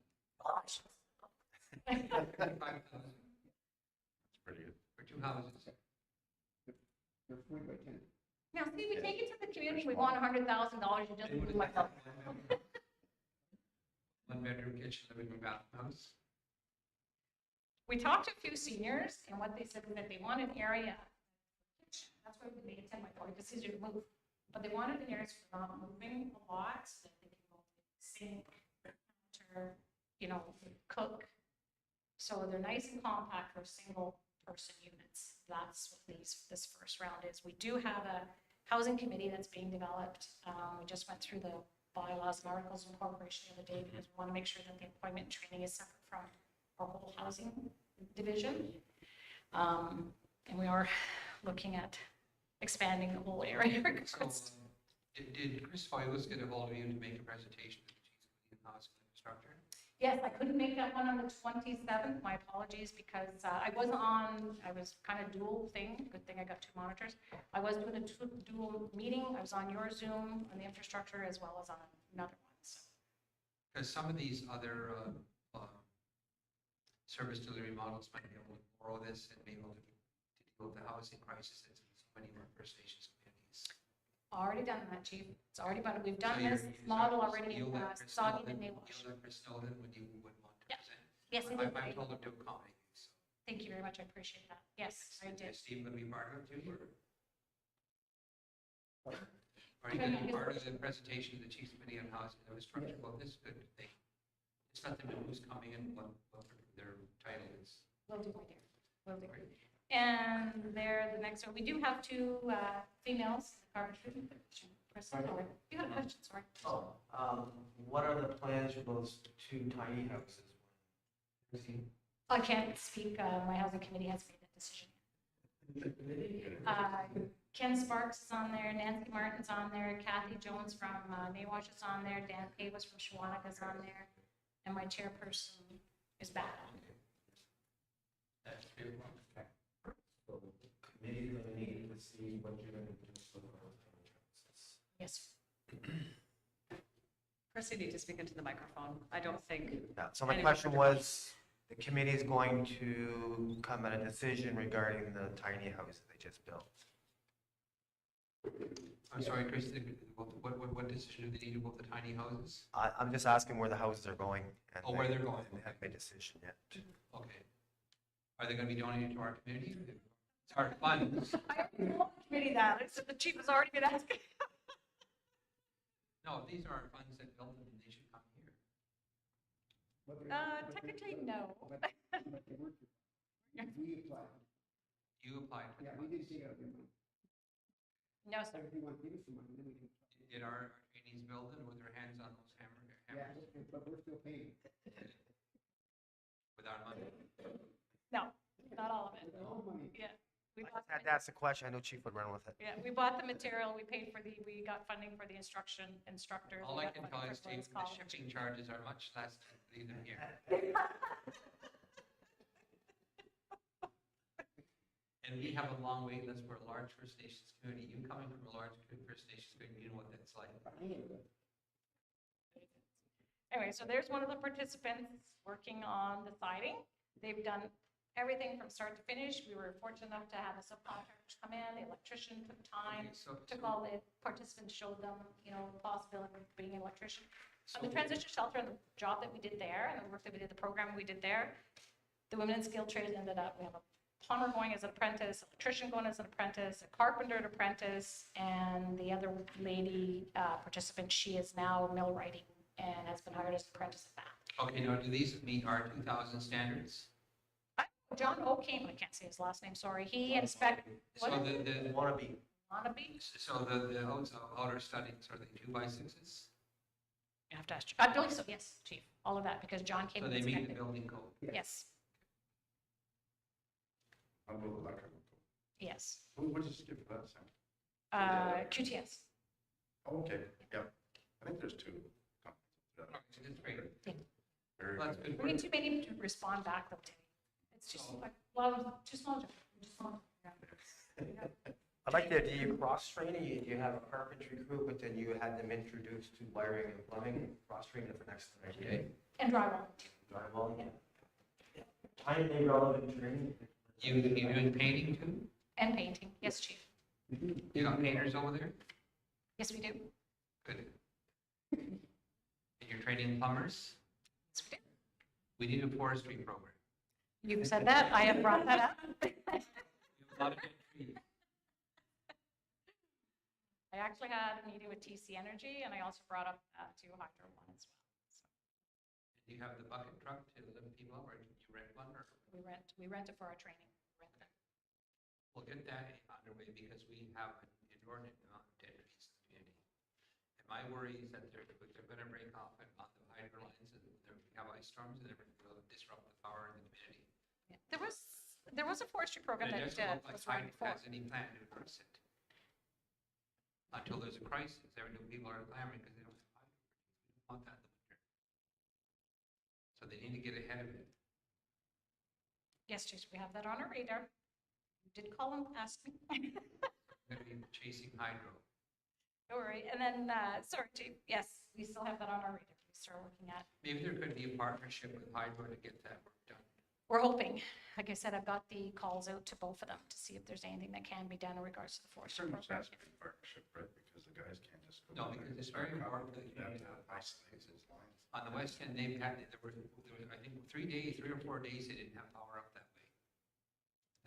them. 5,000 It's pretty good. for 2 houses. They're 40 by 10. Now, see, we take it to the community, we want $100,000, you just move my bubble. 1-bedroom kitchen, living room, bathroom house. We talked to a few seniors, and what they said was that they want an area. That's why we made it 10 by 40, because it's easier to move. But they wanted an area so they're not moving a lot, so that they can go sink, counter, cook. So they're nice and compact for single person units. That's what this first round is. We do have a housing committee that's being developed. We just went through the bylaws and articles of incorporation the other day, because we want to make sure that the appointment and training is separate from our whole housing division. And we are looking at expanding the whole area. So, did Chris Foyles get a hold of you to make a presentation to the Chief of the Housing Infrastructure? Yes, I couldn't make that one on the 27th. My apologies, because I was kind of dual thing. Good thing I got 2 monitors. I was doing a dual meeting. I was on your Zoom on the infrastructure as well as on another one. So. Because some of these other service delivery models might be able to borrow this and be able to deal with the housing crisis that's in so many of our First Nations communities. Already done that, Chief. It's already done. We've So done this model already in Sauget and Nawash. You'll let Chris know then when you would want to Yeah. present? Yes, I did. I told him to accommodate you, so. Thank you very much. I appreciate that. Yes, I did. Is Steve going to be part of it too, or? Are Okay, you going to be yes. part of the presentation of the Chiefs Committee on Housing and Infrastructure about this good thing? It's not to know who's coming and what their title is. Will do, my dear. Will do. And there, the next one, we do have 2 females in the carpentry position. Kristen, or you had a question, sorry. Oh, what are the plans for those 2 tiny houses? I can't speak, my housing committee has made that decision. Ken Sparks is on there, Nancy Martin's on there, Kathy Jones from Nawash is on there, Dan Pavas from Shawanaka is on there, and my chairperson is back on. That's good. So the committee's gonna need to see what you're gonna do for the tiny houses. Yes. Chris, you need to speak into the microphone. I don't think, Yeah, so my Any question particular- was, the committee is going to come at a decision regarding the tiny houses they just built. I'm sorry, Chris, what decision do they need about the tiny houses? I'm just asking where the houses are going. And Oh, where they're going, They haven't made a decision yet. Okay. Are they going to be donated to our community? It's our funds. I already told the committee that, so the chief has already been asking. No, these are our funds that built them, they should come here. Technically, no. But they were, we applied. You applied for Yeah, the we didn't funds. take out their money. No, So sir. if you want to give us some money, then we can. Did our trainees build them with their hands on those hammers Yeah, but we're still paying. with our money? No, not all of it. With our own money. Yeah. We I bought just had to ask the question. I know Chief would run with it. Yeah, we bought the material, we paid for we got funding for the instructors. All we I got can funding tell for you, Steve, Glenn's the College. shipping charges are much less than leave them here. And we have a long wait list. We're a large First Nations community. You coming from a large First Nations community, you know what that's like. Anyway, so there's one of the participants working on the siding. They've done everything from start to finish. We were fortunate enough to have a subcontractor come in, the electrician took time, Okay, so- took all the participants, showed them, the possibility of being an electrician. On the so- transition shelter and the job that we did there, and the work that we did, the program we did there, the women in skilled trades ended up, we have a plumber going as an apprentice, electrician going as an apprentice, a carpenter apprentice, and the other lady participant, she is now millwrighting and has been hired as an apprentice at that. Okay, now do these meet our 2000 standards? John O'Kane, I can't say his last name, sorry, he inspected, So what, the Wannabe. Wannabe? so the outer studies, are they 2x6s? You have to ask, I believe so, yes, chief, all of that, because John came So and they meet the inspected. building code? Yes, I'll go with electrical. yes, What did you skip for that, Sam? QTS, Oh, okay, yeah. I think there's 2 companies. Okay, that's great. Very Well, that's good. good. we need too many to respond back though, Timmy. It's just, like, well, too small, just small. Yeah. I like the idea of cross-training. You have a carpentry crew, but then you had them introduced to wiring and plumbing. Cross-training is an excellent idea. And drywall. Drywall, yeah. Timely relevant training. You doing painting too? And painting, yes, chief, You got painters over there? yes, we do, Good. And you're training plumbers? yes, we do. We need a forestry program. You said that, I have brought that up. We have a lot of dead trees. I actually had a meeting with TC Energy, and I also brought up to Hydro One as well. So Do you have the bucket truck to lift people up, or do you rent one, or we rent it for our training. Rent it. we'll get that underway because we have an inordinate amount of dead trees in the community. And my worry is that they're gonna break off on the hydro lines and we have ice storms and they're gonna disrupt the power in the community. There was a forestry program And that it doesn't look like was run Hydro before. has any plan to address it. Until there's a crisis, every new people are clamoring because they don't have hydro. We don't want that in the winter. So they need to get ahead of it. Yes, Chief, we have that on our radar. You did call and ask me. We're gonna be chasing hydro. Don't worry. And then, sorry, Chief, yes, we still have that on our radar. We start looking at. Maybe there could be a partnership with hydro to get that work done. We're hoping. Like I said, I've got the calls out to both of them to see if there's anything that can be done in regards to the forestry Pretty much program. has to be partnership, right? Because the guys can't just go. No, in there because it's and very cut important it. that you They have have to isolate his lines. On the west end, they've had, there were, I think, 3 or 4 days they didn't have power up that way.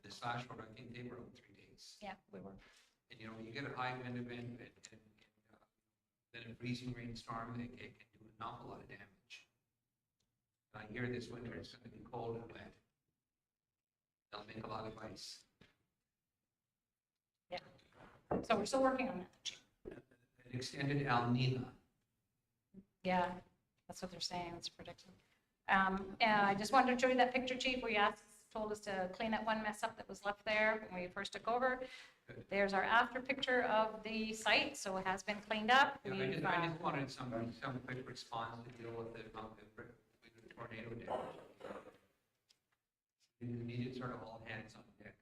The slash road, I think they were out 3 days. Yeah, we were. And you know, when you get a high wind event and then a freezing rainstorm, it can do an awful lot of damage. And I hear this winter it's gonna be cold and wet. They'll make a lot of ice. So we're still working on that, Chief. An extended El Nino. Yeah, that's what they're saying, it's predicted. And I just wanted to show you that picture, Chief, where you told us to clean that one mess up that was left there when we first took over. There's our after picture of the site, so it has been cleaned up. Yeah, We've, I just wanted some quick response to deal with the tornado damage. We needed sort of all hands on deck.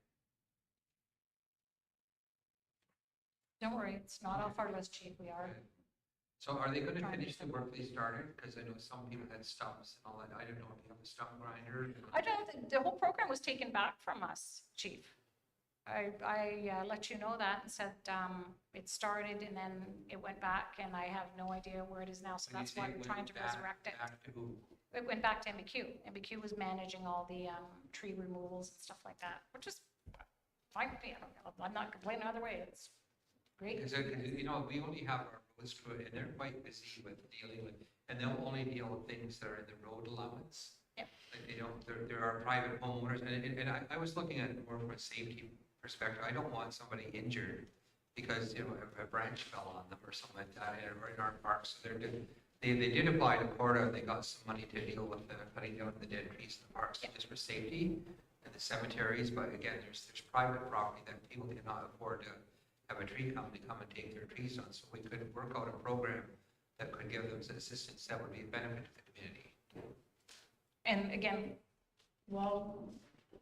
don't worry, it's not all far west, Chief, we are. So are they gonna Trying to finish the do work they started? Because I know some people had stumps and all that. I don't know if you have a stump grinder. I don't, think the whole program was taken back from us, Chief. I let you know that and said it started and then it went back and I have no idea where it is now, so When you that's say why it we're went trying to back- resurrect it. Back to who? It went back to MBQ. MBQ was managing all the tree removals and stuff like that, which is fine with me. I'm not complaining either way. It's great. Because, you know, we only have our roads crew and they're quite busy with dealing with, and they'll only deal with things that are in the road allowance. Yep. Like, you know, there are private homeowners, and I was looking at it more from a safety perspective. I don't want somebody injured because, you know, a branch fell on them or something like that in our parks. So they did apply to Porta, they got some money to deal with the cutting down the dead trees in the parks, just for safety and the cemeteries, but again, there's private property that people cannot afford to have a tree company come and take their trees on, so we could work out a program that could give them assistance that would be a benefit to the community. And again, well,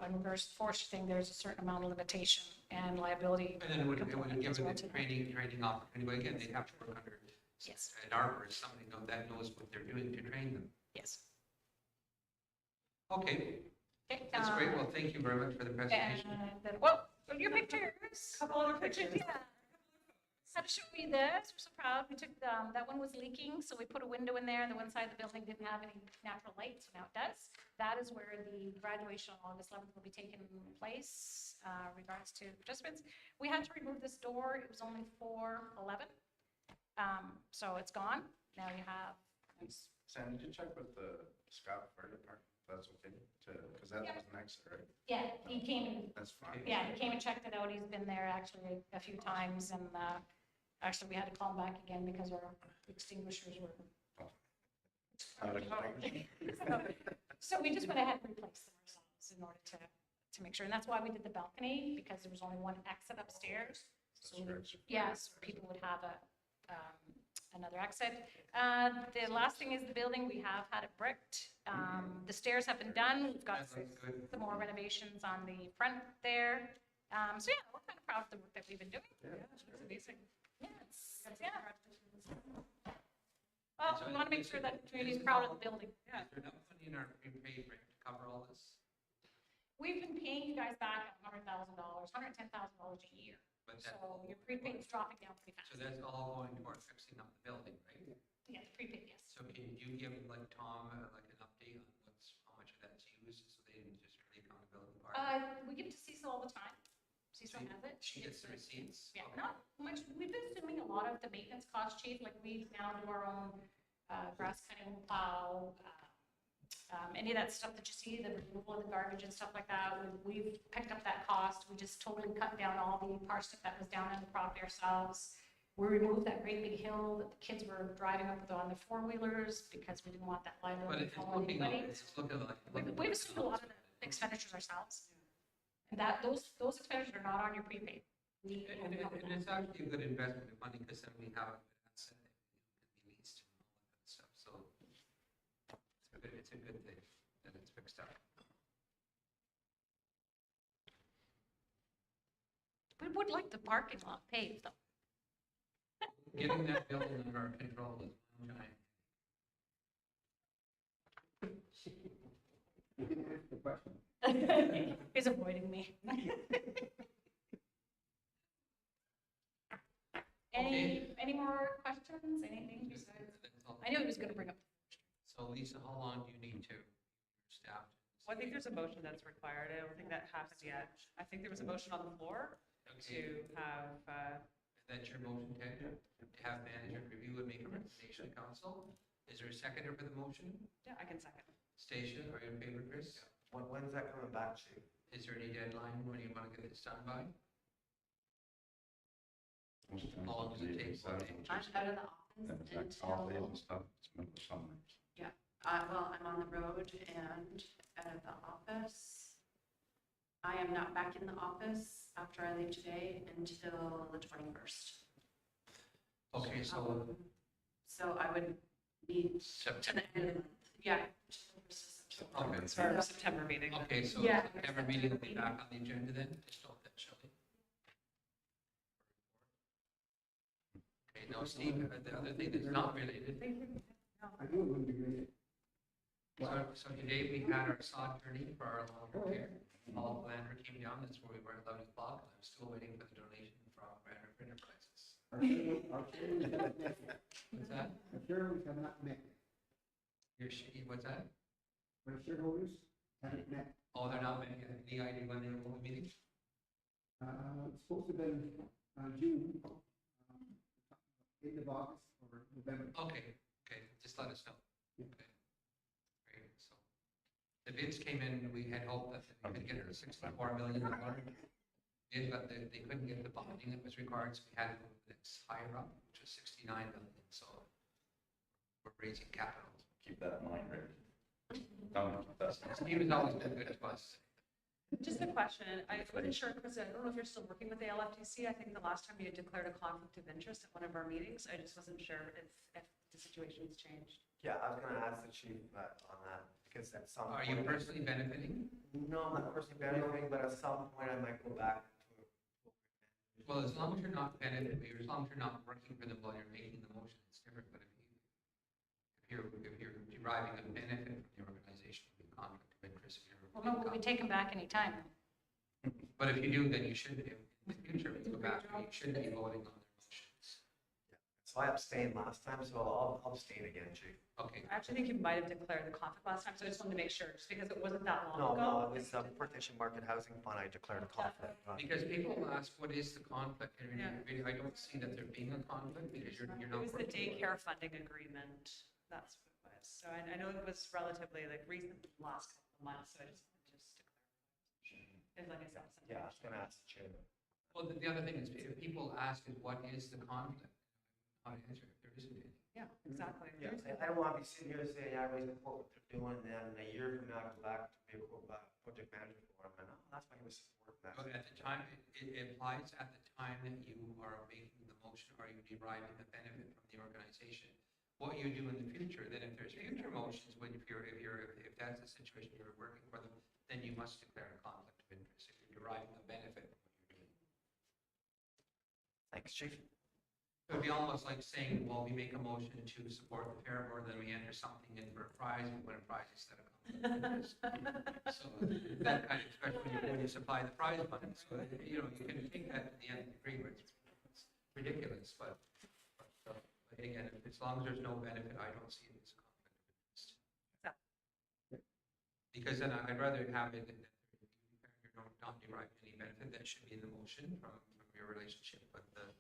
in regards to the forestry thing, there's a certain amount of limitation and liability. And then it would component give as them well the to that. training opportunity, but again, they'd have to work under Yes, an arborist, somebody that knows what they're doing to train them. yes. Okay, Okay, that's great, well, thank you very much for the presentation. And then, well, your pictures. Couple other pictures. Yeah. Had to show you this, we're so proud. We took, that one was leaking, so we put a window in there, and the one side of the building didn't have any natural light, so now it does. That is where the graduation on August 11th will be taking place, regards to participants. We had to remove this door, it was only 411. So it's gone, now you have, Sam, did you check with the Scott Fire Department? That's okay because that Yeah. was an exit, right? yeah, he came and That's fine. yeah, he came and checked it out. He's been there actually a few times and actually we had to call him back again because our extinguishers were. Not extinguished. So we just went ahead and replaced them ourselves in order to make sure. And that's why we did the balcony, because there was only one exit upstairs. So yes, people would have another exit. The last thing is the building, we have had it bricked. The stairs have been done. We've got That looks good. some more renovations on the front there. So yeah, we're kind of proud of the work that we've been doing. It's amazing. Yeah, yeah. Well, we want to make sure that the community is proud of the building. Yeah, is there enough money in our prepaid rent to cover all this? We've been paying you guys back $100,000, $110,000 a year. But that, So your prepaid is dropping down pretty fast. so that's all going toward fixing up the building, right? Yeah, the prepaid, yes. So can you give like Tom like an update on how much of that's used, so they didn't just for the accountability part? We give it to Cecil all the time. Cecil has it. She gets the receipts? Yeah, Okay. not much. We've been assuming a lot of the maintenance cost, Chief, like we now do our own grass cutting, plow, any of that stuff that you see, the removal of the garbage and stuff like that. We've picked up that cost. We just totally cut down all the parsnip that was down on the property ourselves. We removed that great big hill that the kids were driving up on the four-wheelers because we didn't want that But liability it's falling on looking, anybody. it's looking like. We've assumed a lot of the expenditures ourselves. And those expenditures are not on your prepaid. We- And it's actually a good investment of money because then we have an asset that can be leased and all that stuff. So it's a good thing that it's fixed up. We would like the parking lot paved though. Getting that building under our control is one giant. You didn't answer the question. He's avoiding me. Any more questions, anything besides? That's all. I knew he was gonna bring up. So Lisa, how long do you need to staff? Well, I think there's a motion that's required. I don't think that happened yet. I think there was a motion on the floor to have, That's your motion, Ted, to have management review and make a recommendation to council. Is there a seconder for the motion? yeah, I can second. Stacia, are you in favor, Chris? When's that coming back, Chief? Is there any deadline when you want to get this done by? Most times How long does it it's take? Saturday, I'm out of the office and it's like holidays and until, stuff, it's middle of summer. well, I'm on the road and out of the office. I am not back in the office after I leave today until the 21st. Okay, so So I would need to September. the end of the month. Yeah. Okay. It's for our September meeting. Okay, so Yeah. September meeting will be back on the agenda then, just note that, Shelley. Okay, now Steve, the other thing that's not related, I knew it wouldn't be related. so today we had our sod turning for our long-term care. All Lander came down, that's where we were at 11 o'clock, and I'm still waiting for the donation from Lander Enterprises. What's that? Our shareholders have not met. What's that? Our shareholders haven't met. Oh, they're not making any idea when they will be meeting? It's supposed to have been, June, end of August or November. Okay, just let us know. Yeah. Okay. Great, so. The bids came in, we had hoped that we could get it at $64 million. But they couldn't get the bonding that was required, so we had to move this higher up, which was 69 million, so we're raising capital. Keep that in mind, Rick. Don't keep that. Steve has always been good to us. Just a question. I wasn't sure, because I don't know if you're still working with the LFTC. I think the last time you had declared a conflict of interest at one of our meetings. I just wasn't sure if the situation's changed. Yeah, I was gonna ask the chief on that, because at some Are point. you personally benefiting? No, I'm not personally benefiting, but at some point I might go back to. Well, as long as you're not benefiting, as long as you're not working for them while you're making the motion, it's different, but if you're deriving a benefit from the organization, it'll be a conflict of interest. If you're- Well, no, we take them back anytime. But if you do, then you should be, in the future, when you go back, you should be voting on their motions. So I abstained last time, so I'll abstain again, chief. Okay, I actually think you might have declared the conflict last time, so I just wanted to make sure, just because it wasn't that long No, ago. it was Protection Market Housing Fund, I declared a conflict. because people ask, what is the conflict? And Yeah. really, I don't see that there being a conflict because you're It not. was the working. daycare funding agreement. That's what it was. So I know it was relatively like recent, last couple of months, so I just wanted to clarify. And like I said, Yeah, I was gonna ask the chair. Well, the other thing is, if people ask is what is the conflict? How to answer if there isn't any. Yeah, exactly. Yeah, I don't wanna be sitting here saying, I always support what they're doing, and then a year from now, go back to be a project manager for them, and that's why he was supporting that. But at the time, it applies at the time that you are making the motion or you're deriving the benefit from the organization. What you do in the future, then if there's future motions, if that's the situation you're working for them, then you must declare a conflict of interest if you're deriving a benefit from what you're doing. Thanks, chief. It would be almost like saying, well, we make a motion to support the fair board, then we enter something in for a prize, we win a prize instead of conflict of interest. So that kind of, especially when you supply the prize money, so, you can take that to the nth degree, but it's ridiculous, but again, as long as there's no benefit, I don't see it as a conflict of interest. Because then I'd rather have it that you're not deriving any benefit, that should be in the motion from your relationship with the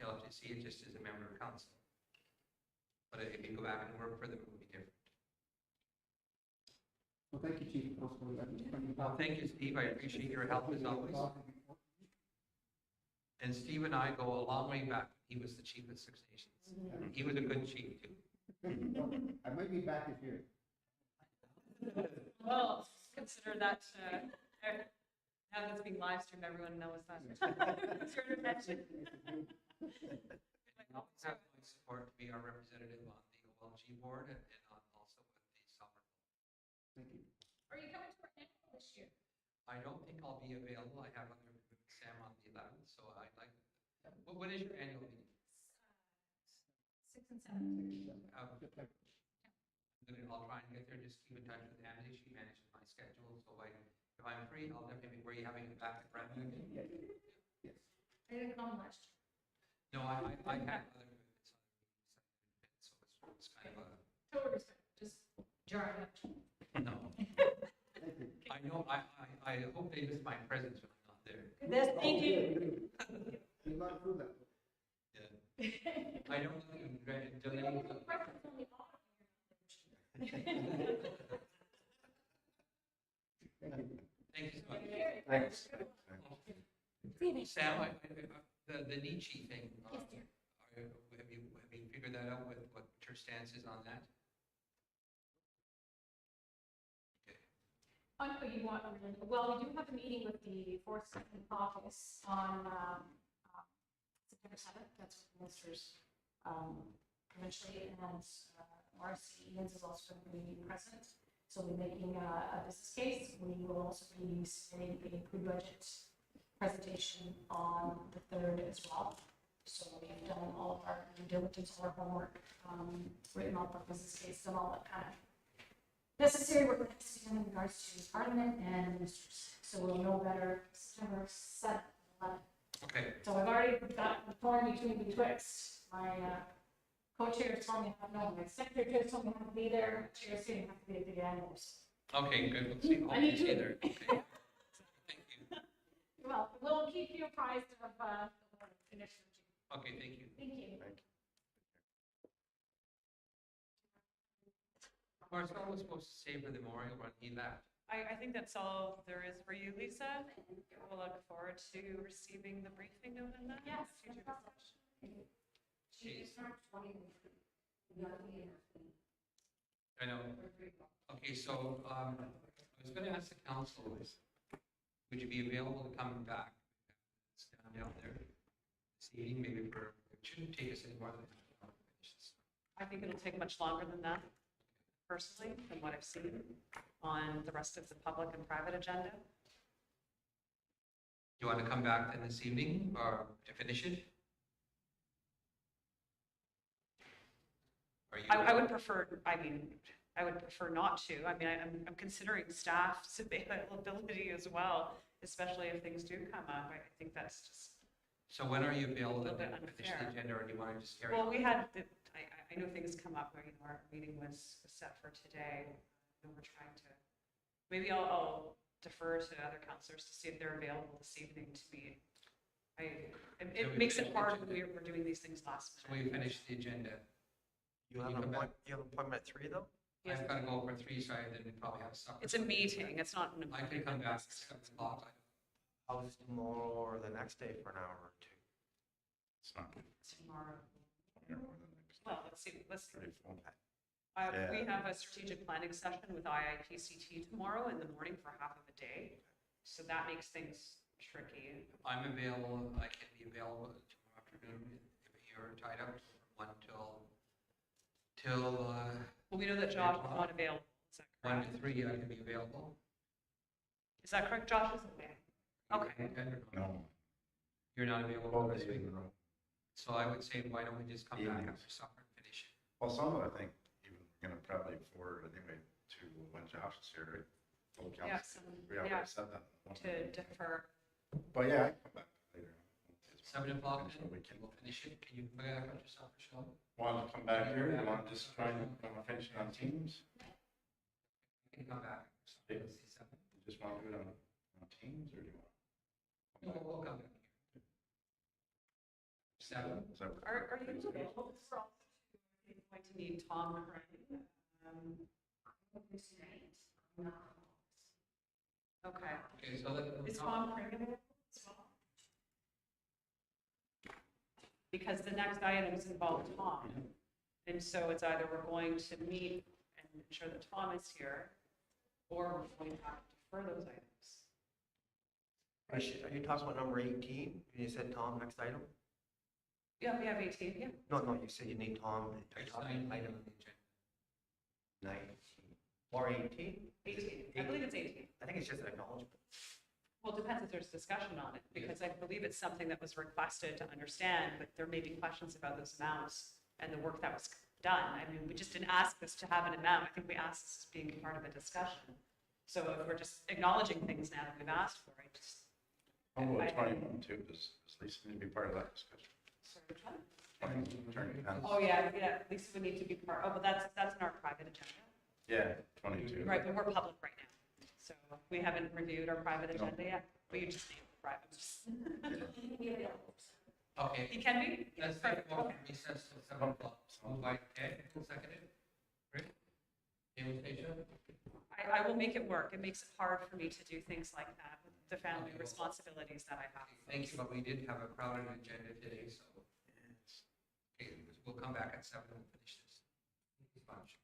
LFTC, it just is a member of council. But if you go back and work for them, it would be different. Well, thank you, Chief. Councilor. Well, thank you, Steve, I appreciate your help as always. And Steve and I go a long way back. He was the chief of Six Nations. He was a good chief too. I might be back this year. Well, consider that, now that's being live streamed, everyone knows that. It's your intention. And always have my support to be our representative on the OLG board and also with the summer. Thank you. Are you coming to our annual this year? I don't think I'll be available. I have other Sam on the 11th, so I'd like, what is your annual meeting? 6 and 7. I'll try and get there, just keep in touch with Andy, she manages my schedule, so if I'm free, I'll definitely, were you having it back at Brandon again? Yes. I didn't come last year. No, I had other commitments on the meetings, so it's kind of Total respect, just jarring up. no. I know, I hope they miss my presence when I'm not there. This, thank you. You got to prove that. Yeah. I don't know, delay. Thank you. Thank you so much. Thanks. Sam, the Nietzsche thing, have you figured that out with what your stance is on that? You want, well, we do have a meeting with the fourth office on September 7th. That's with ministers provincially, and RC Ian's is also going to be present. So we're making a business case. We will also be submitting a pre-budget presentation on the 3rd as well. So we've done all of our due diligence, all our homework, written up our business case and all that kind of necessary work that has to be done in regards to Parliament and ministers. So we'll know better September 7th, 11th. Okay. So I've already got the thorn between betwixt. My co-chair told me I have no, my secretary told me I have to be there, chair said you have to be at the annuals. Okay, good. We'll see. I need Hope to. see there. Okay. Thank you. Well, we'll keep you apprised of the initiative. Okay, thank you. Thank you. Marcel was supposed to stay for the memorial run. He left. I think that's all there is for you, Lisa. We'll look forward to receiving the briefing note on that. Yes. Future discussion. I know. Okay, so I was going to ask the council, would you be available to come back? Stand down there this evening, maybe it shouldn't take us any more than an hour to finish this. I think it'll take much longer than that, personally, than what I've seen on the rest of the public and private agenda. You want to come back then this evening or to finish it? Are you? I would prefer, I would prefer not to. I mean, I'm considering staff's availability as well, especially if things do come up. I think that's just, So when are you available to A little bit finish the unfair. agenda, or do you want to just carry well, on? we had, I know things come up, our meeting was set for today, and we're trying to, maybe I'll defer to other councillors to see if they're available this evening to meet. It makes it hard when we're doing these things last So minute. we finish the agenda. You have an appointment, you have an appointment at 3 though? Yes. I've got to go for 3, so I then we probably have supper. It's a meeting, it's not an I can come back at appointment. 7 o'clock. How's tomorrow or the next day for an hour or two? It's not. Tomorrow. Or the next Well, let's see. pretty full. We Yeah. have a strategic planning session with IIPCT tomorrow in the morning for half of a day. So that makes things tricky. I'm available, I can be available tomorrow afternoon if you're tied up from 1 till Well, we know that Josh is not available. Is that 1 correct? to 3, I can be available. Is that correct? Josh is away. Okay. No. You're not available Both this days week. in a row. So I would say, why don't we just come back Evenings. after supper and finish it? Well, some of it, I think, even gonna probably forward anyway to when Josh is here, right? Full council. Yes, We already said that. to defer. But yeah, I can come back later. 7 o'clock, Finish then what we can. we'll finish it. Can you come back after supper, Sheldon? Want to come back here, you want to just try and finish it on Teams? You can come back. Yeah. Let's see 7. You just want to do it on Teams, or do you want? No, we'll come back here. 7. Is that- Are you available? You're going to need Tom Crane. Okay. Okay, so that. Is Tom Crane available as well? because the next items involve Tom. And so it's either we're going to meet and ensure that Tom is here, or we're going to have to defer those items. Are you talking about number 18? You said Tom, next item? Yeah, we have 18, yeah. No, you said you need Tom. Are you It's talking 19 item on the agenda. 19 or 18? 18, I believe it's 18. I think it's just an acknowledgement. Well, it depends if there's discussion on it, because I believe it's something that was requested to understand, but there may be questions about those amounts and the work that was done. I mean, we just didn't ask this to have an amount. I think we asked this as being part of a discussion. So if we're just acknowledging things now that we've asked for, I just. Oh, well, I- 21 too, does Lisa need to be part of that discussion? Sorry, which one? 20 attorney events. Oh, yeah, at least we need to be part, oh, but that's in our private agenda. Yeah, 22. Right, but we're public right now. So we haven't reviewed our private agenda yet, but you just need the private. Okay, He can be? let's take a motion recess till 7 o'clock. Moved by Ted, seconded. Rick? Anastasia? I will make it work. It makes it hard for me to do things like that with the family responsibilities that I have. Thank you, but we did have a crowded agenda today, so. Okay, we'll come back at 7 and finish this. Thank you much.